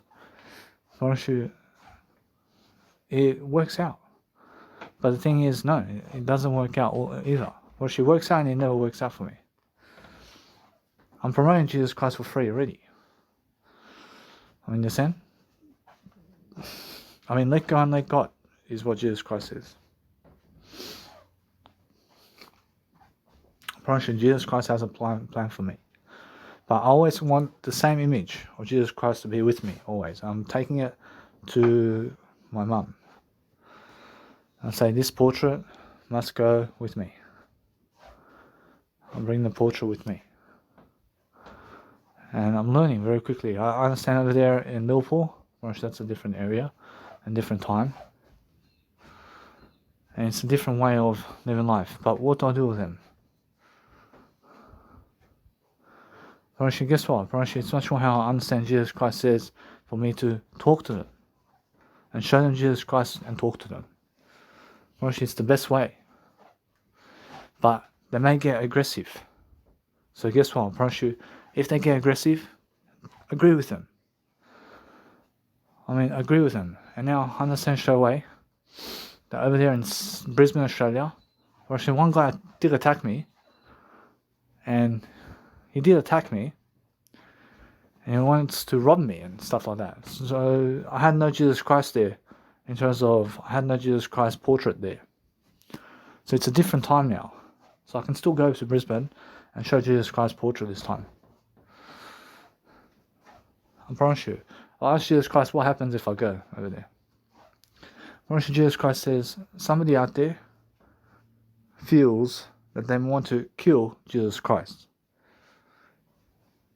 it works out. But the thing is, no, it doesn't work out either. It works out and it never works out for me. I'm promoting Jesus Christ for free already. I mean, you understand? I mean, let go and let God is what Jesus Christ is. I promise you, Jesus Christ has a plan for me. But I always want the same image of Jesus Christ to be with me, always. I'm taking it to my mum. I say, this portrait must go with me. I'll bring the portrait with me. And I'm learning very quickly. I understand over there in Liverpool, that's a different area and different time. And it's a different way of living life. But what do I do with them? Guess what? It's much more how I understand Jesus Christ says for me to talk to them and show them Jesus Christ and talk to them. It's the best way. But they may get aggressive. So guess what? I promise you, if they get aggressive, agree with them. Agree with them. And now understand straight away that over there in Brisbane, Australia, actually one guy did attack me. And he did attack me. And he wants to rob me and stuff like that. So I had no Jesus Christ there. In terms of, I had no Jesus Christ portrait there. So it's a different time now. So I can still go to Brisbane and show Jesus Christ portrait this time. I promise you. I'll ask Jesus Christ what happens if I go over there. I promise you, Jesus Christ says, somebody out there feels that they want to kill Jesus Christ.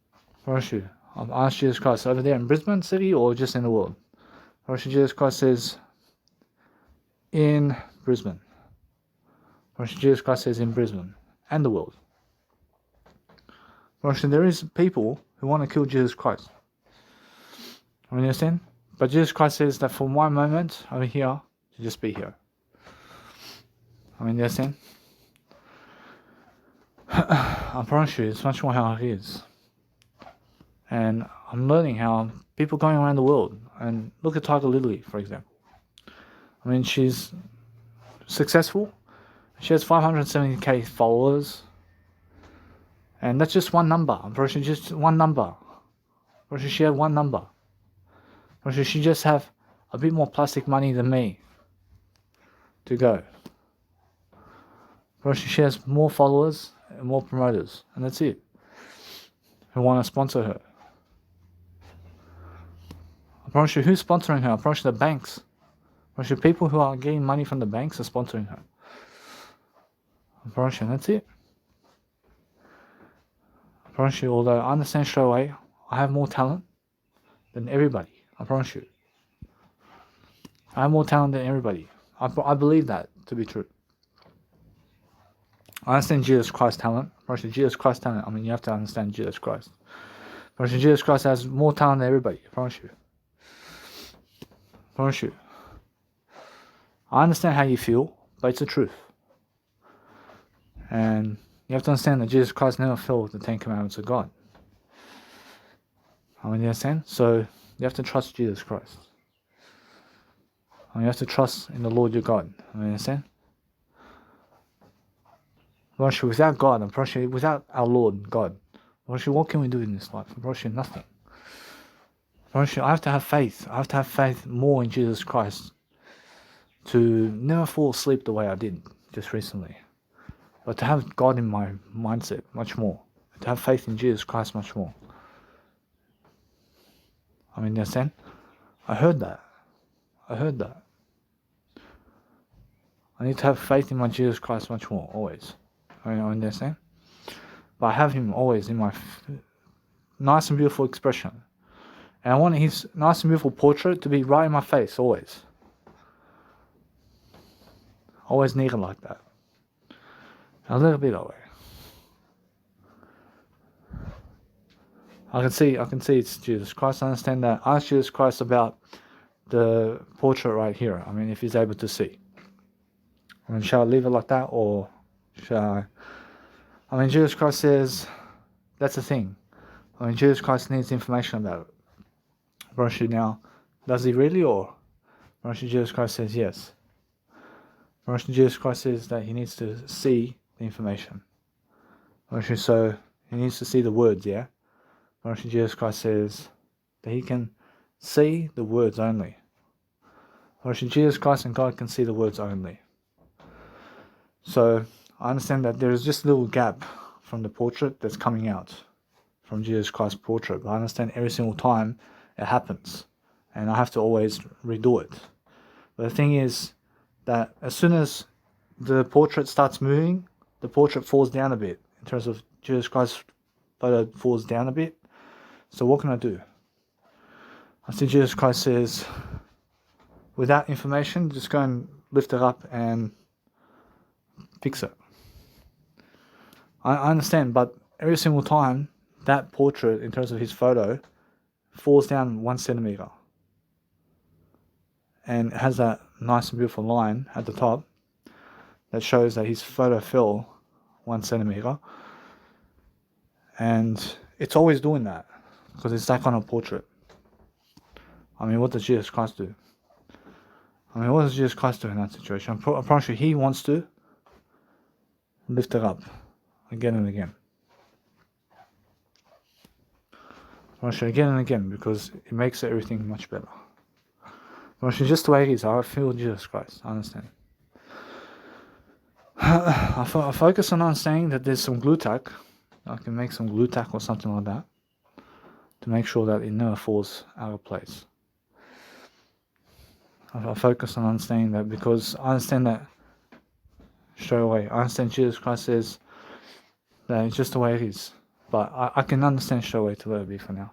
I promise you. I'll ask Jesus Christ over there in Brisbane City or just in the world. I promise you, Jesus Christ says, in Brisbane. Jesus Christ says in Brisbane and the world. There is people who want to kill Jesus Christ. You understand? But Jesus Christ says that for one moment over here, to just be here. You understand? I promise you, it's much more how it is. And I'm learning how people going around the world, and look at Tiger Lily, for example. She's successful. She has 570k followers. And that's just one number. I'm pretty sure just one number. Pretty sure she had one number. Pretty sure she just have a bit more plastic money than me to go. Pretty sure she has more followers and more promoters. And that's it. Who want to sponsor her. I promise you, who's sponsoring her? I promise you, the banks. I promise you, people who are getting money from the banks are sponsoring her. I promise you, and that's it. I promise you, although I understand straight away, I have more talent than everybody. I promise you. I have more talent than everybody. I believe that to be true. I understand Jesus Christ's talent. I promise you, Jesus Christ's talent. You have to understand Jesus Christ. I promise you, Jesus Christ has more talent than everybody. I promise you. I promise you. I understand how you feel, but it's the truth. And you have to understand that Jesus Christ never filled the 10 Commandments of God. You understand? So you have to trust Jesus Christ. You have to trust in the Lord your God. You understand? Without God, without our Lord God, what can we do in this life? Nothing. I have to have faith. I have to have faith more in Jesus Christ to never fall asleep the way I did just recently. But to have God in my mindset much more. To have faith in Jesus Christ much more. You understand? I heard that. I need to have faith in my Jesus Christ much more, always. I understand? But I have him always in my nice and beautiful expression. And I want his nice and beautiful portrait to be right in my face, always. Always need it like that. A little bit that way. I can see it's Jesus Christ. I understand that. Ask Jesus Christ about the portrait right here. If he's able to see. Shall I leave it like that, or shall I? Jesus Christ says that's the thing. Jesus Christ needs information about it. Now, does he really, or Jesus Christ says yes. Jesus Christ says that he needs to see the information. So he needs to see the words, yeah? Jesus Christ says that he can see the words only. Jesus Christ and God can see the words only. So I understand that there is just a little gap from the portrait that's coming out from Jesus Christ's portrait. But I understand every single time it happens. And I have to always redo it. But the thing is that as soon as the portrait starts moving, the portrait falls down a bit. In terms of Jesus Christ's photo falls down a bit. So what can I do? I see Jesus Christ says, without information, just go and lift it up and fix it. I understand, but every single time that portrait, in terms of his photo, falls down 1 centimeter. And it has that nice and beautiful line at the top. that shows that his photo fell 1 centimeter, and it's always doing that because it's that kind of portrait. I mean, what does Jesus Christ do? I mean, what does Jesus Christ do in that situation? I promise you, he wants to lift it up again and again. I promise you again and again, because it makes everything much better. I promise you, just the way it is. I feel Jesus Christ. I understand. I focus on understanding that there's some glue tack. I can make some glue tack or something like that to make sure that it never falls out of place. I focus on understanding that because I understand that straight away. I understand Jesus Christ says that it's just the way it is. But I can understand straight away to let it be for now.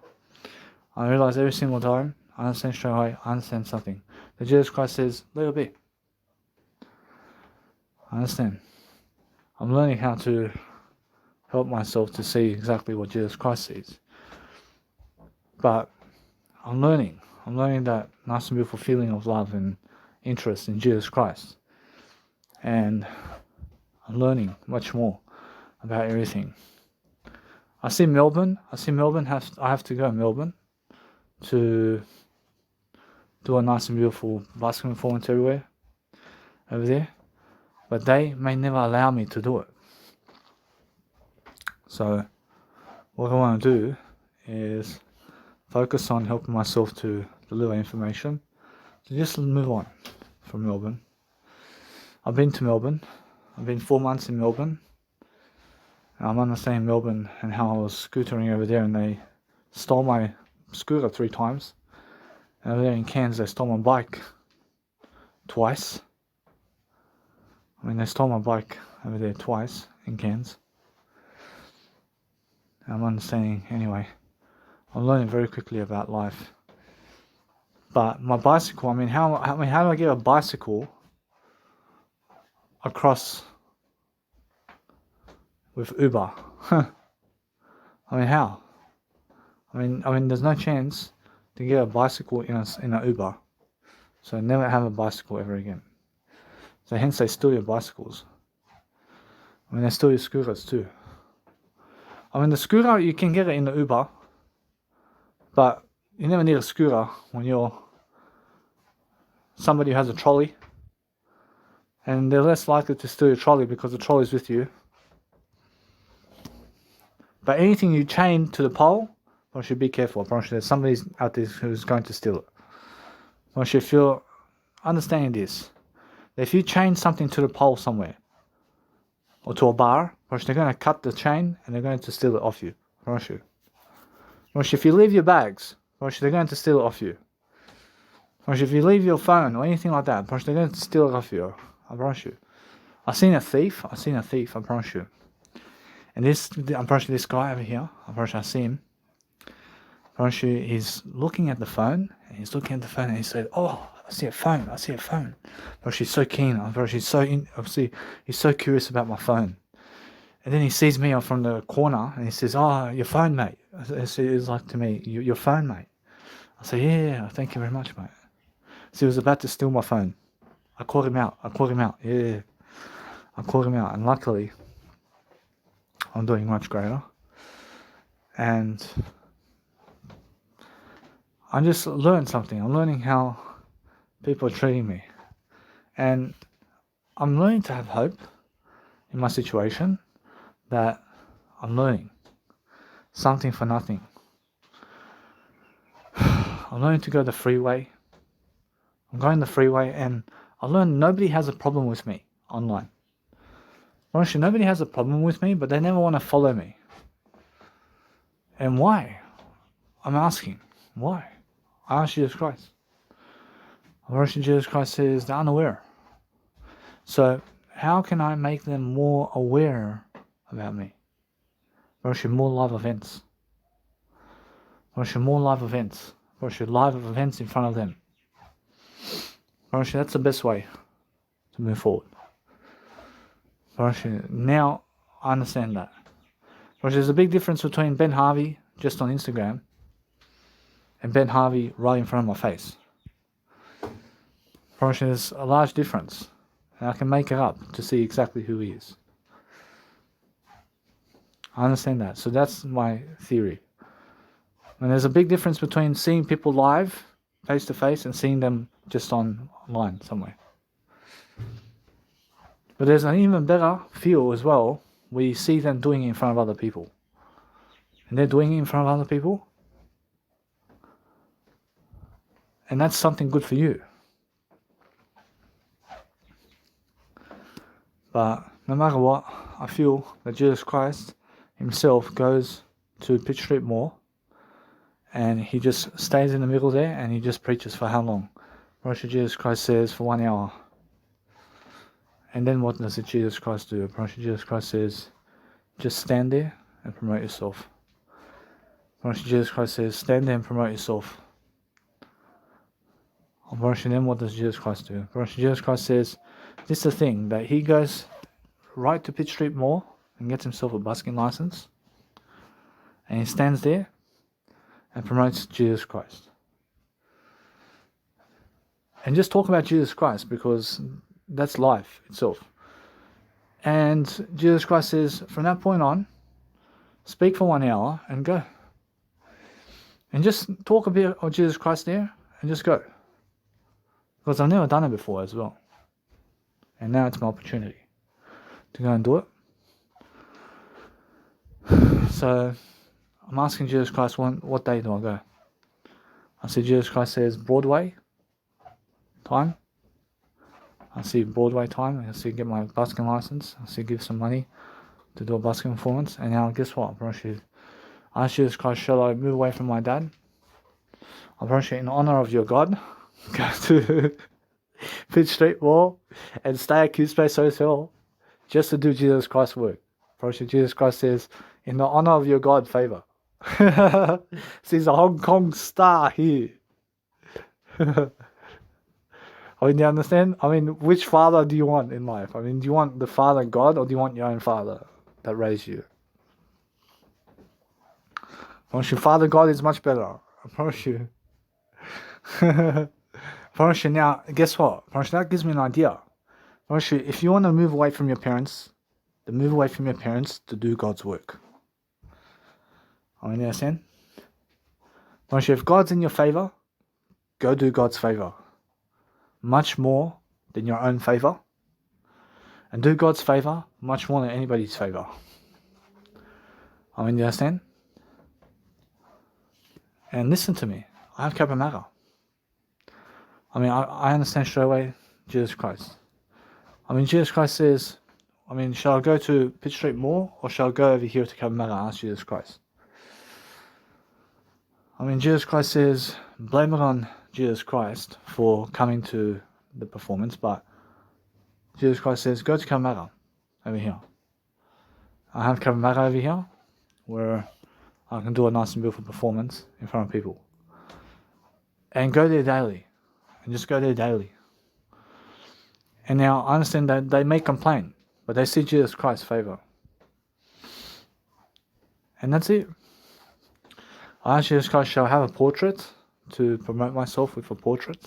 I realize every single time, I understand straight away, I understand something. That Jesus Christ says, let it be. I understand. I'm learning how to help myself to see exactly what Jesus Christ sees. But I'm learning that nice and beautiful feeling of love and interest in Jesus Christ. And I'm learning much more about everything. I see Melbourne. I have to go to Melbourne to do a nice and beautiful basketball performance everywhere over there. But they may never allow me to do it. So what I want to do is focus on helping myself to deliver information, to just move on from Melbourne. I've been to Melbourne. I've been 4 months in Melbourne. I'm understanding Melbourne and how I was scootering over there, and they stole my scooter 3 times. And over there in Cairns, they stole my bike twice. I mean, they stole my bike over there twice in Cairns. I'm understanding anyway. I'm learning very quickly about life. But my bicycle, how do I get a bicycle across with Uber? How? There's no chance to get a bicycle in a Uber. So never have a bicycle ever again. So hence they steal your bicycles. They steal your scooters too. The scooter, you can get it in the Uber, but you never need a scooter when you're somebody who has a trolley, and they're less likely to steal your trolley because the trolley's with you. But anything you chain to the pole, you should be careful. I promise you, there's somebody out there who's going to steal it. I want you to feel, understanding this. If you chain something to the pole somewhere, or to a bar, they're going to cut the chain and they're going to steal it off you. I promise you. If you leave your bags, they're going to steal it off you. If you leave your phone or anything like that, they're going to steal it off you. I promise you. I've seen a thief, I promise you. And I promise you, this guy over here, I see him. I promise you, he's looking at the phone, and he said, oh, I see a phone. But she's so keen. He's so curious about my phone. And then he sees me from the corner, and he says, oh, your phone, mate. It's like to me, your phone, mate. I say, yeah, thank you very much, mate. So he was about to steal my phone. I caught him out. Yeah. I caught him out. And luckily, I'm doing much greater. And I just learned something. I'm learning how people are treating me. And I'm learning to have hope in my situation, that I'm learning something for nothing. I'm learning to go the freeway. I'm going the freeway, and I learned nobody has a problem with me online. Honestly, nobody has a problem with me, but they never want to follow me. And why? I'm asking, why? I ask Jesus Christ. Jesus Christ says they're unaware. So how can I make them more aware about me? More live events. More live events. Live events in front of them. That's the best way to move forward. Now I understand that. There's a big difference between Ben Harvey just on Instagram and Ben Harvey right in front of my face. There's a large difference. And I can make it up to see exactly who he is. I understand that. So that's my theory. And there's a big difference between seeing people live, face to face, and seeing them just online somewhere. But there's an even better feel as well where you see them doing it in front of other people. And they're doing it in front of other people. And that's something good for you. But no matter what, I feel that Jesus Christ himself goes to Pitt Street Mall and he just stays in the middle there and he just preaches for how long? Brother Jesus Christ says for 1 hour. And then what does Jesus Christ do? Brother Jesus Christ says, just stand there and promote yourself. Brother Jesus Christ says, stand there and promote yourself. And then what does Jesus Christ do? Brother Jesus Christ says, this is the thing, that he goes right to Pitt Street Mall and gets himself a busking license. And he stands there and promotes Jesus Christ. And just talk about Jesus Christ, because that's life itself. And Jesus Christ says, from that point on, speak for 1 hour and go. And just talk a bit of Jesus Christ there and just go. Because I've never done it before as well. And now it's my opportunity to go and do it. So I'm asking Jesus Christ, what day do I go? I see Jesus Christ says Broadway time. I see Broadway time. I see get my busking license. I see give some money to do a busking performance. And now guess what? I ask Jesus Christ, shall I move away from my dad? I promise you, in honor of your God, go to Pitt Street Mall and stay at Q Space Hotel just to do Jesus Christ's work. Promise you, Jesus Christ says, in the honor of your God, favor. He's a Hong Kong star here. I mean, you understand? I mean, which father do you want in life? I mean, do you want the Father God, or do you want your own father that raised you? I promise you, Father God is much better. I promise you. I promise you now, guess what? I promise you, that gives me an idea. I promise you, if you want to move away from your parents, then move away from your parents to do God's work. I mean, you understand? I promise you, if God's in your favor, go do God's favor. Much more than your own favor. And do God's favor much more than anybody's favor. I mean, you understand? And listen to me. I have Cabramatta. I mean, I understand straight away Jesus Christ. I mean, Jesus Christ says, I mean, shall I go to Pitt Street Mall or shall I go over here to Cabramatta and ask Jesus Christ? I mean, Jesus Christ says, blame it on Jesus Christ for coming to the performance, but Jesus Christ says, go to Cabramatta over here. I have Cabramatta over here where I can do a nice and beautiful performance in front of people. And go there daily. And just go there daily. And now I understand that they may complain, but they see Jesus Christ's favor. And that's it. I ask Jesus Christ, shall I have a portrait to promote myself with a portrait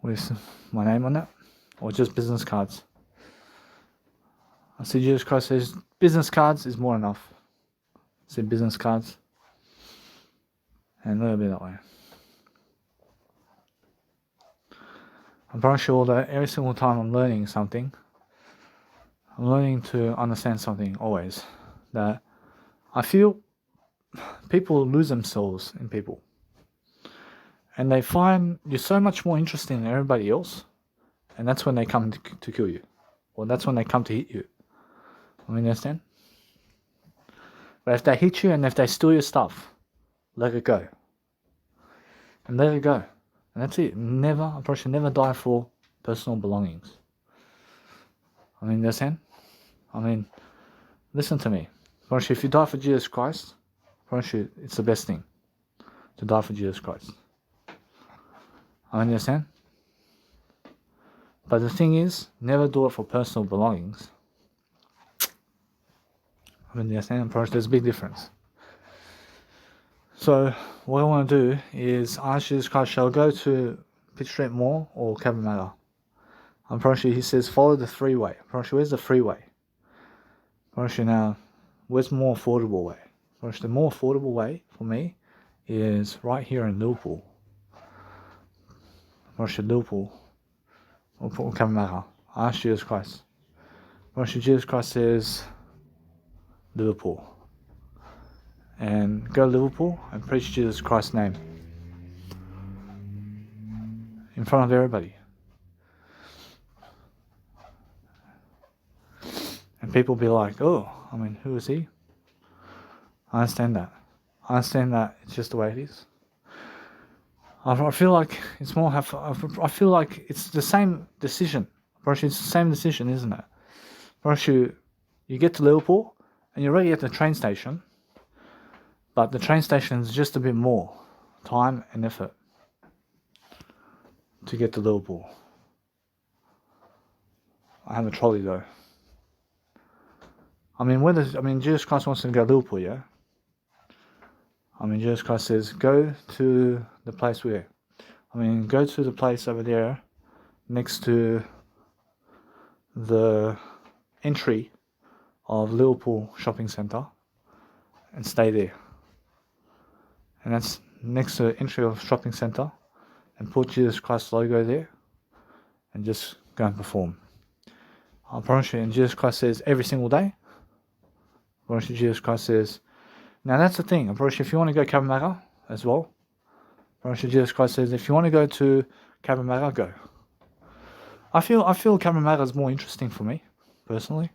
with my name on it, or just business cards? I see Jesus Christ says business cards is more enough. I see business cards, and let it be that way. I'm pretty sure that every single time I'm learning something, I'm learning to understand something always. That I feel people lose themselves in people. And they find you're so much more interesting than everybody else. And that's when they come to kill you. Or that's when they come to hit you. I mean, you understand? But if they hit you and if they steal your stuff, let it go. And let it go. And that's it. I probably never die for personal belongings. I mean, you understand? I mean, listen to me. Probably if you die for Jesus Christ, probably it's the best thing to die for Jesus Christ. I mean, you understand? But the thing is, never do it for personal belongings. I mean, you understand? Probably there's a big difference. So, what I want to do is ask Jesus Christ, shall I go to Pitt Street Mall or Cabramatta? I'm pretty sure he says follow the freeway. I'm pretty sure where's the freeway? I'm pretty sure now, where's the more affordable way? I'm pretty sure the more affordable way for me is right here in Liverpool. I'm pretty sure Liverpool. We'll put Cabramatta. Ask Jesus Christ. I'm pretty sure Jesus Christ says Liverpool. And go to Liverpool and preach Jesus Christ's name in front of everybody. And people be like, oh, I mean, who is he? I understand that. I understand that it's just the way it is. I feel like it's more. I feel like it's the same decision. It's the same decision, isn't it? You get to Liverpool and you're already at the train station, but the train station is just a bit more time and effort to get to Liverpool. I have a trolley though. I mean, Jesus Christ wants to go to Liverpool, yeah? I mean, Jesus Christ says, go to the place where? I mean, go to the place over there next to the entry of Liverpool Shopping Centre and stay there. And that's next to the entry of shopping centre, and put Jesus Christ logo there and just go and perform. I promise you, and Jesus Christ says every single day. I promise you, Jesus Christ says, now that's the thing. I promise you, if you want to go Cabramatta as well, I promise you, Jesus Christ says, if you want to go to Cabramatta, go. I feel Cabramatta is more interesting for me, personally.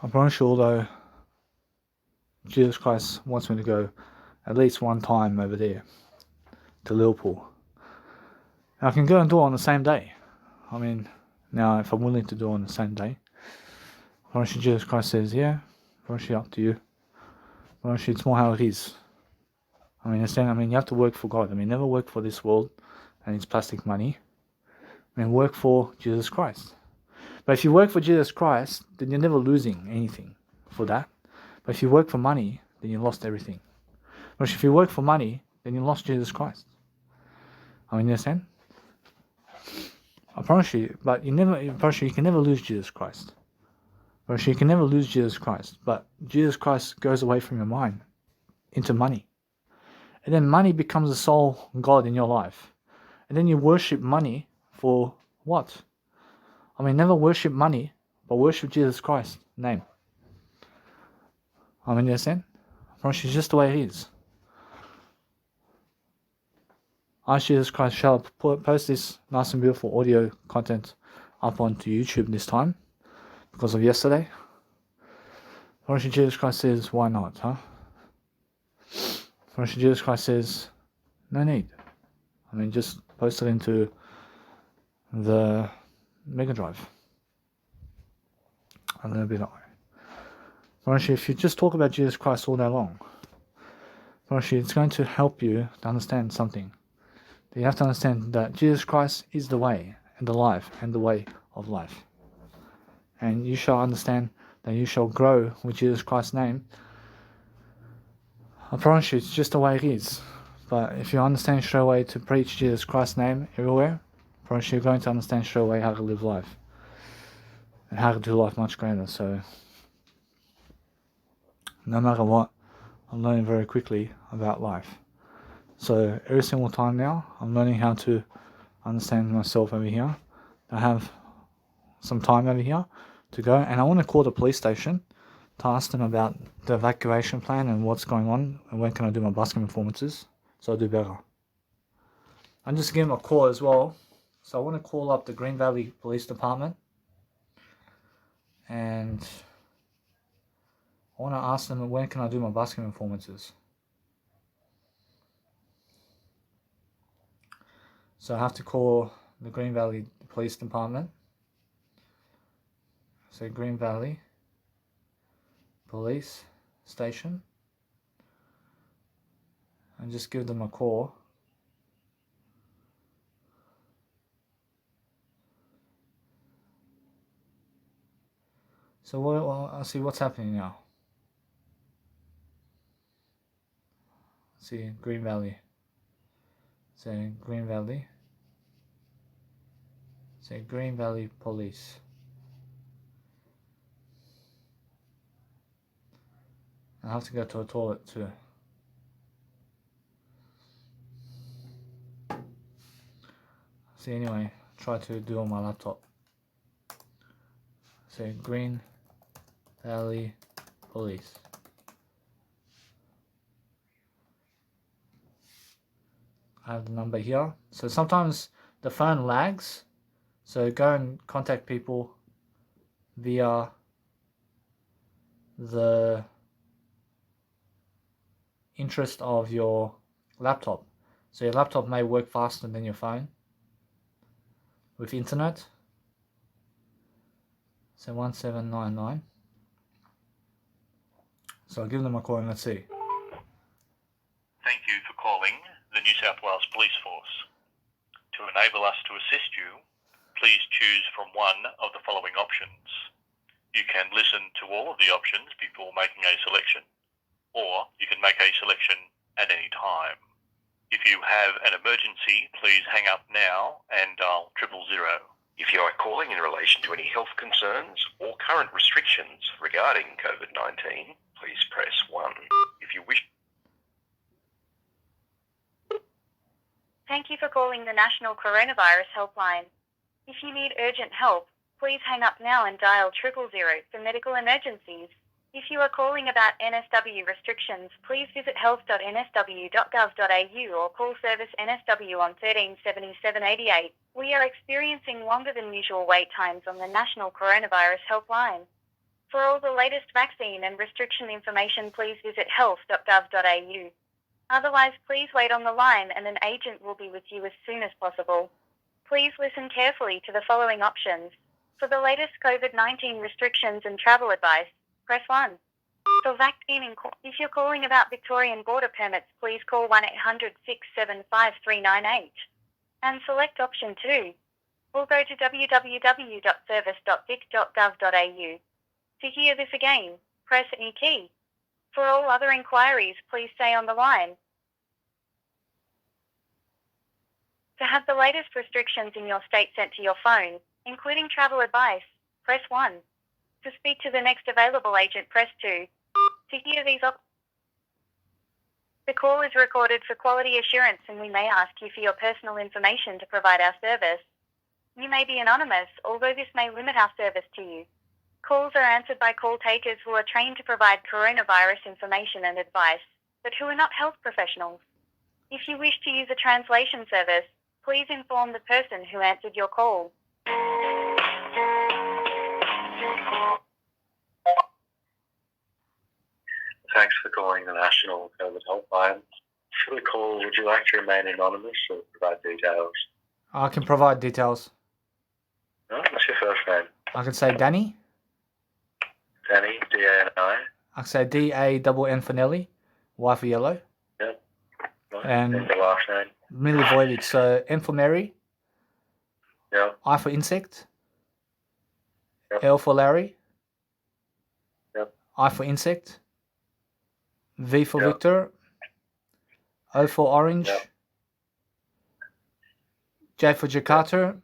I promise you, although Jesus Christ wants me to go at least one time over there to Liverpool. And I can go and do it on the same day. I mean, now if I'm willing to do it on the same day, I promise you, Jesus Christ says, yeah, I promise you, up to you. I promise you, it's more how it is. I mean, you have to work for God. I mean, never work for this world and its plastic money. I mean, work for Jesus Christ. But if you work for Jesus Christ, then you're never losing anything for that. But if you work for money, then you lost everything. But if you work for money, then you lost Jesus Christ. I mean, you understand? I promise you, but you can never lose Jesus Christ. I promise you can never lose Jesus Christ. But Jesus Christ goes away from your mind into money. And then money becomes the sole God in your life. And then you worship money for what? I mean, never worship money, but worship Jesus Christ's name. I mean, you understand? I promise you, it's just the way it is. Ask Jesus Christ shall post this nice and beautiful audio content up onto YouTube this time because of yesterday. I promise you, Jesus Christ says, why not, huh? I promise you, Jesus Christ says, no need. I mean, just post it into the Mega Drive. And then it'll be that way. I promise you, if you just talk about Jesus Christ all day long, I promise you, it's going to help you to understand something. You have to understand that Jesus Christ is the way and the life and the way of life. And you shall understand that you shall grow with Jesus Christ's name. I promise you, it's just the way it is. But if you understand straight away to preach Jesus Christ's name everywhere, I promise you're going to understand straight away how to live life. And how to do life much greater. So, no matter what, I'm learning very quickly about life. So every single time now, I'm learning how to understand myself over here. I have some time over here to go, and I want to call the police station to ask them about the evacuation plan and what's going on, and when can I do my busking performances, so I'll do better. I'm just giving them a call as well, so I want to call up the Green Valley Police Department, and I want to ask them when can I do my busking performances. So I have to call the Green Valley Police Department. So Green Valley Police Station. And just give them a call. So I'll see what's happening now. See Green Valley. Say Green Valley Say Green Valley Police. I have to go to a toilet too. See, anyway, try to do on my laptop. Say Green Valley Police. I have the number here. So sometimes the phone lags. So go and contact people via the interest of your laptop. So your laptop may work faster than your phone with internet. So 1799. So I'll give them a call and let's see. Thank you for calling the New South Wales Police Force. To enable us to assist you, please choose from one of the following options. You can listen to all of the options before making a selection, or you can make a selection at any time. If you have an emergency, please hang up now and dial 000. If you are calling in relation to any health concerns or current restrictions regarding COVID-19, please press 1. If you wish... Thank you for calling the National Coronavirus Helpline. If you need urgent help, please hang up now and dial 000 for medical emergencies. If you are calling about NSW restrictions, please visit health.nsw.gov.au or call service NSW on 137788. We are experiencing longer than usual wait times on the National Coronavirus Helpline. For all the latest vaccine and restriction information, please visit health.gov.au. Otherwise, please wait on the line and an agent will be with you as soon as possible. Please listen carefully to the following options. For the latest COVID-19 restrictions and travel advice, press 1. For vaccine if you're calling about Victorian border permits, please call 1-800-675-398 and select option 2. Or go to www.service.vic.gov.au. To hear this again, press any key. For all other inquiries, please stay on the line. To have the latest restrictions in your state sent to your phone, including travel advice, press 1. To speak to the next available agent, press 2. To hear these The call is recorded for quality assurance and we may ask you for your personal information to provide our service. You may be anonymous, although this may limit our service to you. Calls are answered by call takers who are trained to provide coronavirus information and advice, but who are not health professionals. If you wish to use a translation service, please inform the person who answered your call. Thanks for calling the National COVID Helpline. For the call, would you like to remain anonymous or provide details? I can provide details. Oh, what's your first name? I can say Danny. Danny, D-A-N-I. I can say D-A-N-N for Nelly, Y for yellow. Yep. Right. And your last name? Milivojevic. So M for Mary. Yep. I for insect. Yep. L for Larry. Yep. I for insect. V for Yep. Victor. O for orange. Yep. J for Jakarta.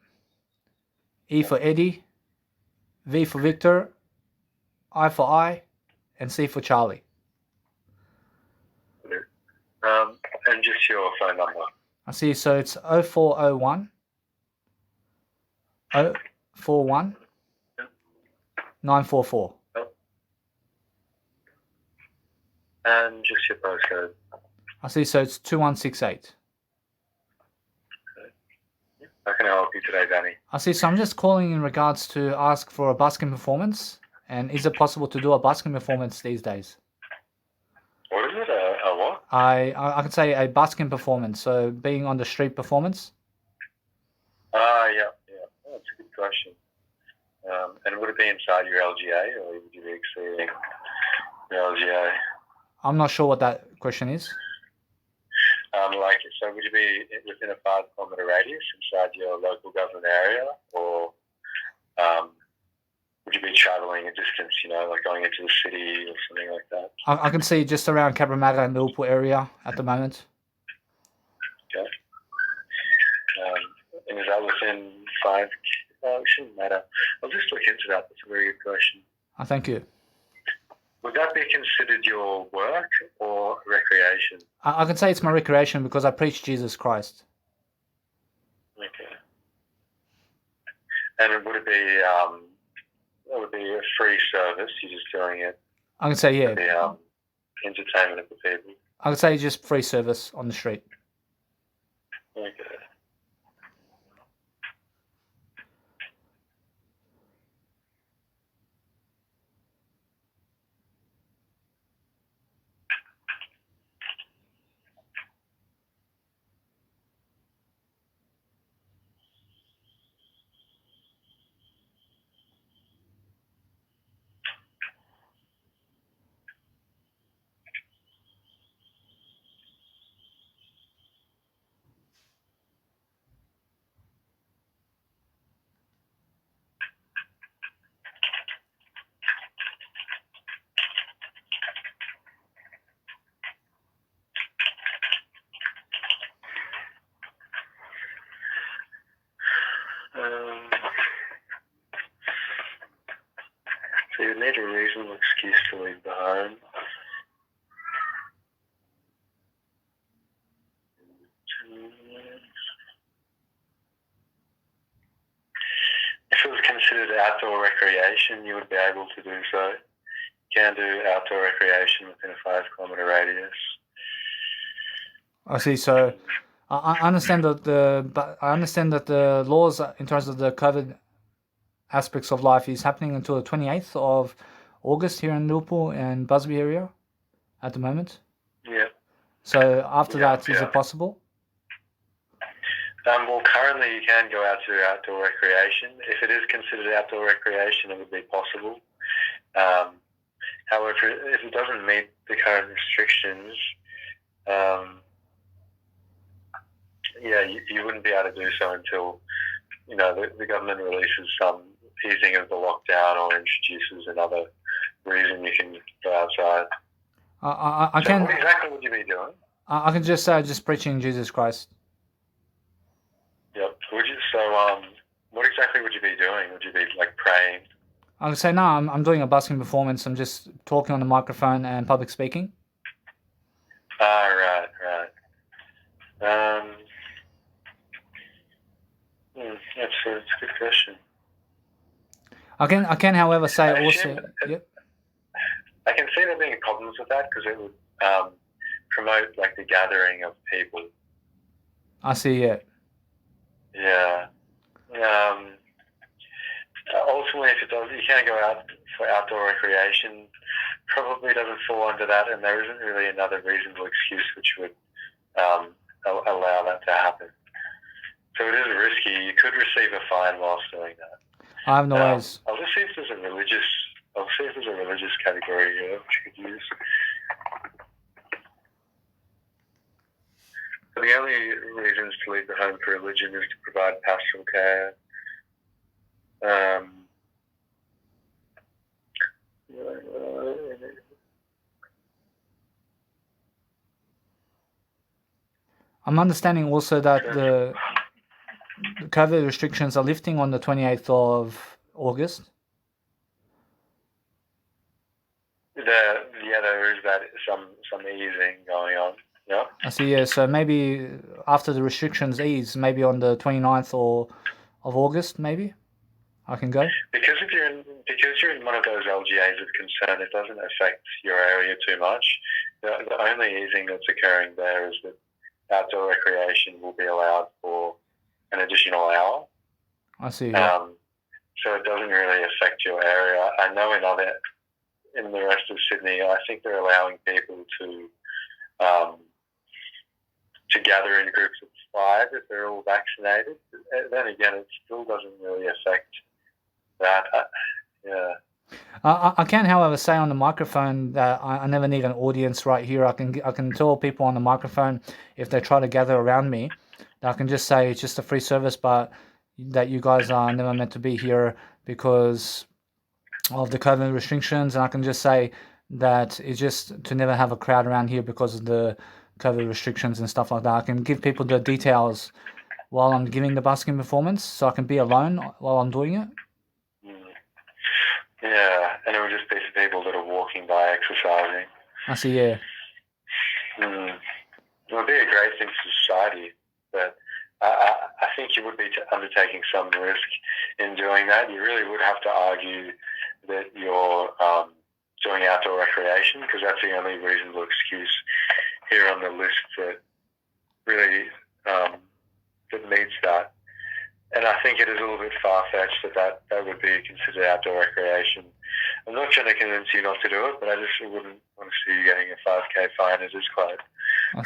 E for Eddie. V for Victor. I for I. And C for Charlie. And just your phone number. I see. So it's 0401 041 944. And just your postcode. I see. So it's 2168. How can I help you today, Danny? I see. So I'm just calling in regards to ask for a busking performance. And is it possible to do a busking performance these days? What is it? A what? I can say a busking performance. So being on the street performance. Yeah. Oh, that's a good question. And would it be inside your LGA or would you be exceeding your LGA? I'm not sure what that question is. So would you be within a 5-kilometre radius inside your local government area, or would you be travelling a distance, like going into the city or something like that? I can see just around Cabramatta and Liverpool area at the moment. Okay. And is that within 5 it shouldn't matter. I'll just look into that. That's a very good question. Thank you. Would that be considered your work or recreation? I can say it's my recreation because I preach Jesus Christ. Okay. And would it be a free service? You're just doing it I can say, yeah. for the entertainment of the people? I would say just free service on the street. Okay. So you need a reasonable excuse to leave the home. If it was considered outdoor recreation, you would be able to do so. You can do outdoor recreation within a 5-kilometre radius. I see. So I understand that the laws in terms of the COVID aspects of life is happening until the 28th of August here in Liverpool and Busby area at the moment. Yeah. So after that, is yeah. it possible? Well, currently you can go out to outdoor recreation. If it is considered outdoor recreation, it would be possible. However, if it doesn't meet the current restrictions, you wouldn't be able to do so until, the government releases some easing of the lockdown or introduces another reason you can go outside. I can. What exactly would you be doing? I can just say just preaching Jesus Christ. Yep. What exactly would you be doing? Would you be praying? I can say no. I'm doing a busking performance. I'm just talking on the microphone and public speaking. Right. That's a good question. I can, however, say also. Yep. I can see there being problems with that because it would promote the gathering of people. I see. Yeah. Yeah. Ultimately, if it does, you can go out for outdoor recreation. Probably doesn't fall under that, and there isn't really another reasonable excuse which would allow that to happen. So it is risky. You could receive a fine whilst doing that. I have no ways. I'll just see if there's a religious category here which you could use. But the only reasons to leave the home for religion is to provide pastoral care. I'm understanding also that the COVID restrictions are lifting on the 28th of August. There is that some easing going on. Yeah. I see. Yeah. So maybe after the restrictions ease, maybe on the 29th of August, maybe I can go. Because you're in one of those LGAs of concern, it doesn't affect your area too much. The only easing that's occurring there is that outdoor recreation will be allowed for an additional hour. I see. Yeah. So it doesn't really affect your area. I know in the rest of Sydney, I think they're allowing people to gather in groups of 5 if they're all vaccinated. Then again, it still doesn't really affect that. I can, however, say on the microphone that I never need an audience right here. I can tell people on the microphone if they try to gather around me, that I can just say it's just a free service, but that you guys are never meant to be here because of the COVID restrictions, and I can just say that it's just to never have a crowd around here because of the COVID restrictions and stuff like that. I can give people the details while I'm giving the busking performance, so I can be alone while I'm doing it. Yeah, and it would just be for people that are walking by exercising. I see, yeah. It would be a great thing for society, but I think you would be undertaking some risk in doing that. You really would have to argue that you're doing outdoor recreation, because that's the only reasonable excuse here on the list that really that meets that. And I think it is a little bit far-fetched that would be considered outdoor recreation. I'm not trying to convince you not to do it, but I just wouldn't want to see you getting a 5K fine. It is quite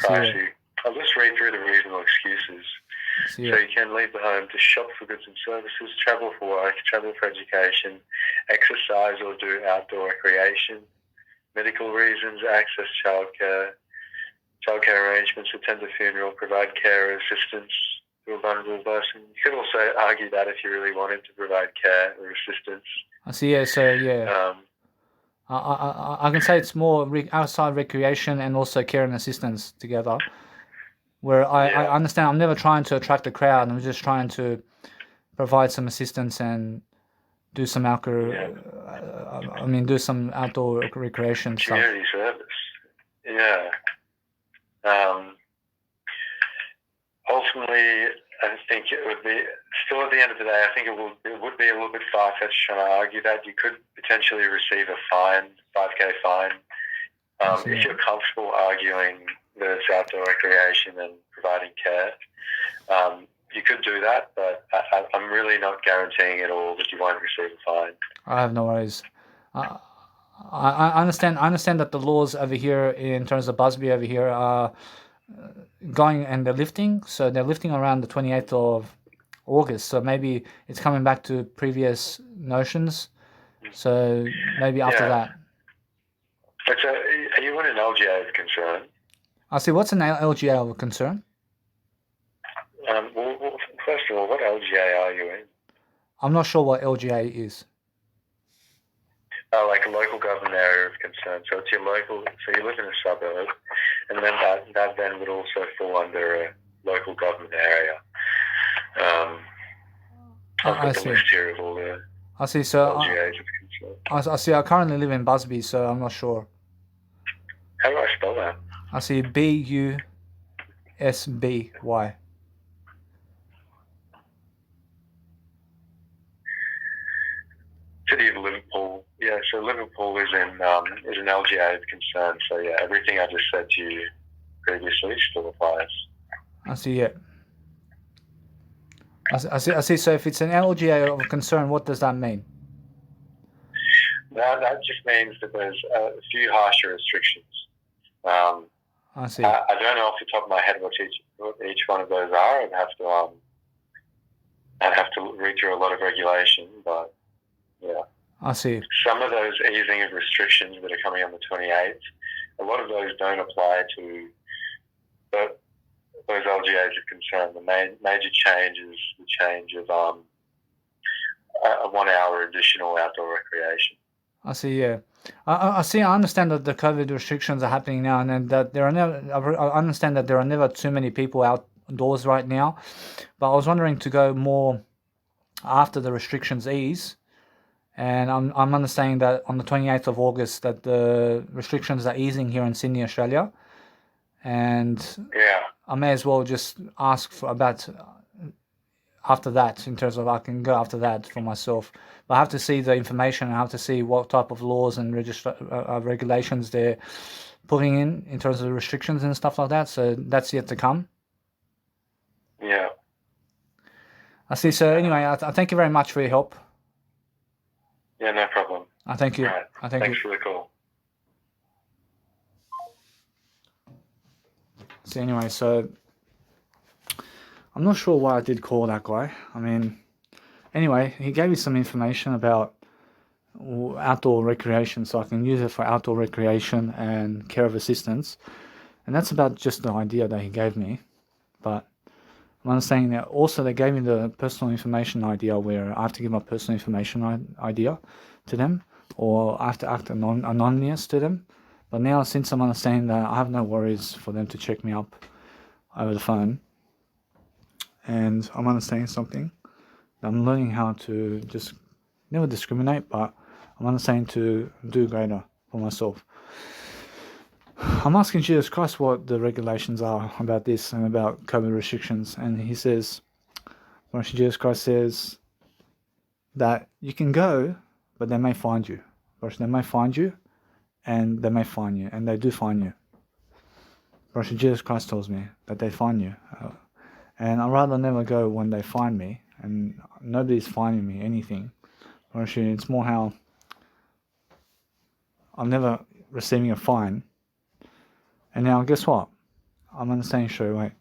pricey. I'll just read through the reasonable excuses. So you can leave the home to shop for goods and services, travel for work, travel for education, exercise or do outdoor recreation, medical reasons, access childcare arrangements, attend a funeral, provide care or assistance to a vulnerable person. You could also argue that if you really wanted to provide care or assistance. I see, yeah, so yeah. I can say it's more outside recreation and also care and assistance together. Where I understand I'm never trying to attract a crowd. I'm just trying to provide some assistance and do some do some outdoor recreation stuff. Community service. Yeah. Ultimately, I think it would be, still at the end of the day, I think it would be a little bit far-fetched trying to argue that. You could potentially receive a fine, 5K fine, if you're comfortable arguing that it's outdoor recreation and providing care. You could do that, but I'm really not guaranteeing at all that you won't receive a fine. I have no worries. I understand that the laws over here in terms of Busby over here are going and they're lifting. So they're lifting around the 28th of August. So maybe it's coming back to previous notions. So maybe after that. So are you in an LGA of concern? I see. What's an LGA of concern? Well, first of all, what LGA are you in? I'm not sure what LGA is. Like a local government area of concern. So it's your local. So you live in a suburb, and then that then would also fall under a local government area. I see. List here of all the I see. So LGAs of concern. I see. I currently live in Busby, so I'm not sure. How do I spell that? I see BUSBY. City of Liverpool. Yeah, so Liverpool is an LGA of concern. So yeah, everything I just said to you previously still applies. I see it. I see. So if it's an LGA of concern, what does that mean? That just means that there's a few harsher restrictions. I see. I don't know off the top of my head what each one of those are. I'd have to read through a lot of regulation, but yeah. I see. Some of those easing of restrictions that are coming on the 28th, a lot of those don't apply to those LGAs of concern. The major change is the change of a 1 hour additional outdoor recreation. I see, yeah. I see. I understand that the COVID restrictions are happening now, and that there are never. I understand that there are never too many people outdoors right now, but I was wondering to go more after the restrictions ease, and I'm understanding that on the 28th of August that the restrictions are easing here in Sydney, Australia, and yeah, I may as well just ask about after that, in terms of I can go after that for myself. But I have to see the information. I have to see what type of laws and regulations they're putting in terms of the restrictions and stuff like that. So that's yet to come. Yeah. I see. So anyway, I thank you very much for your help. Yeah, no problem. I thank you. Right. I thank Thanks you. for the call. So anyway, so I'm not sure why I did call that guy. I mean, anyway, he gave me some information about outdoor recreation, so I can use it for outdoor recreation and care of assistance. And that's about just the idea that he gave me. But I'm understanding that also they gave me the personal information idea where I have to give my personal information idea to them, or I have to act anonymous to them. But now, since I'm understanding that I have no worries for them to check me up over the phone, and I'm understanding something. I'm learning how to just never discriminate, but I'm understanding to do greater for myself. I'm asking Jesus Christ what the regulations are about this and about COVID restrictions, and he says, Jesus Christ says that you can go, but they may find you. They may find you, and they may find you, and they do find you. Jesus Christ tells me that they find you, and I'd rather never go when they find me, and nobody's finding me anything. It's more how I'm never receiving a fine. And now, guess what? I'm understanding straight away.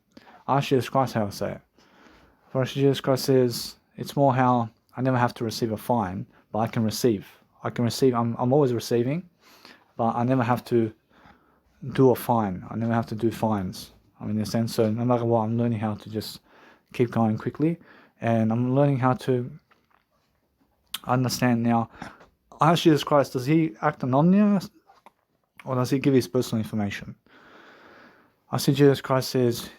Ask Jesus Christ how I say it. Jesus Christ says it's more how I never have to receive a fine, but I can receive. I'm always receiving, but I never have to do a fine. I never have to do fines. In a sense, so no matter what, I'm learning how to just keep going quickly, and I'm learning how to understand now. I ask Jesus Christ, does he act anonymous, or does he give his personal information? I see Jesus Christ says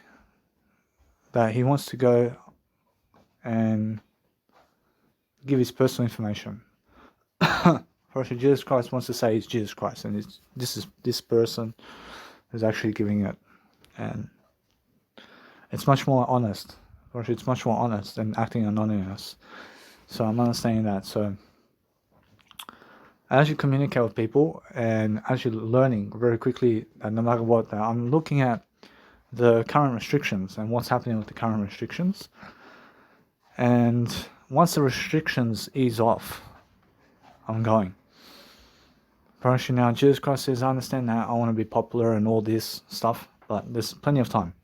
that he wants to go and give his personal information. Jesus Christ wants to say he's Jesus Christ, and this person is actually giving it, and it's much more honest. It's much more honest than acting anonymous. So I'm understanding that. So as you communicate with people, and as you're learning very quickly, that no matter what, I'm looking at the current restrictions and what's happening with the current restrictions. And once the restrictions ease off, I'm going. Now, Jesus Christ says, I understand that I want to be popular and all this stuff, but there's plenty of time.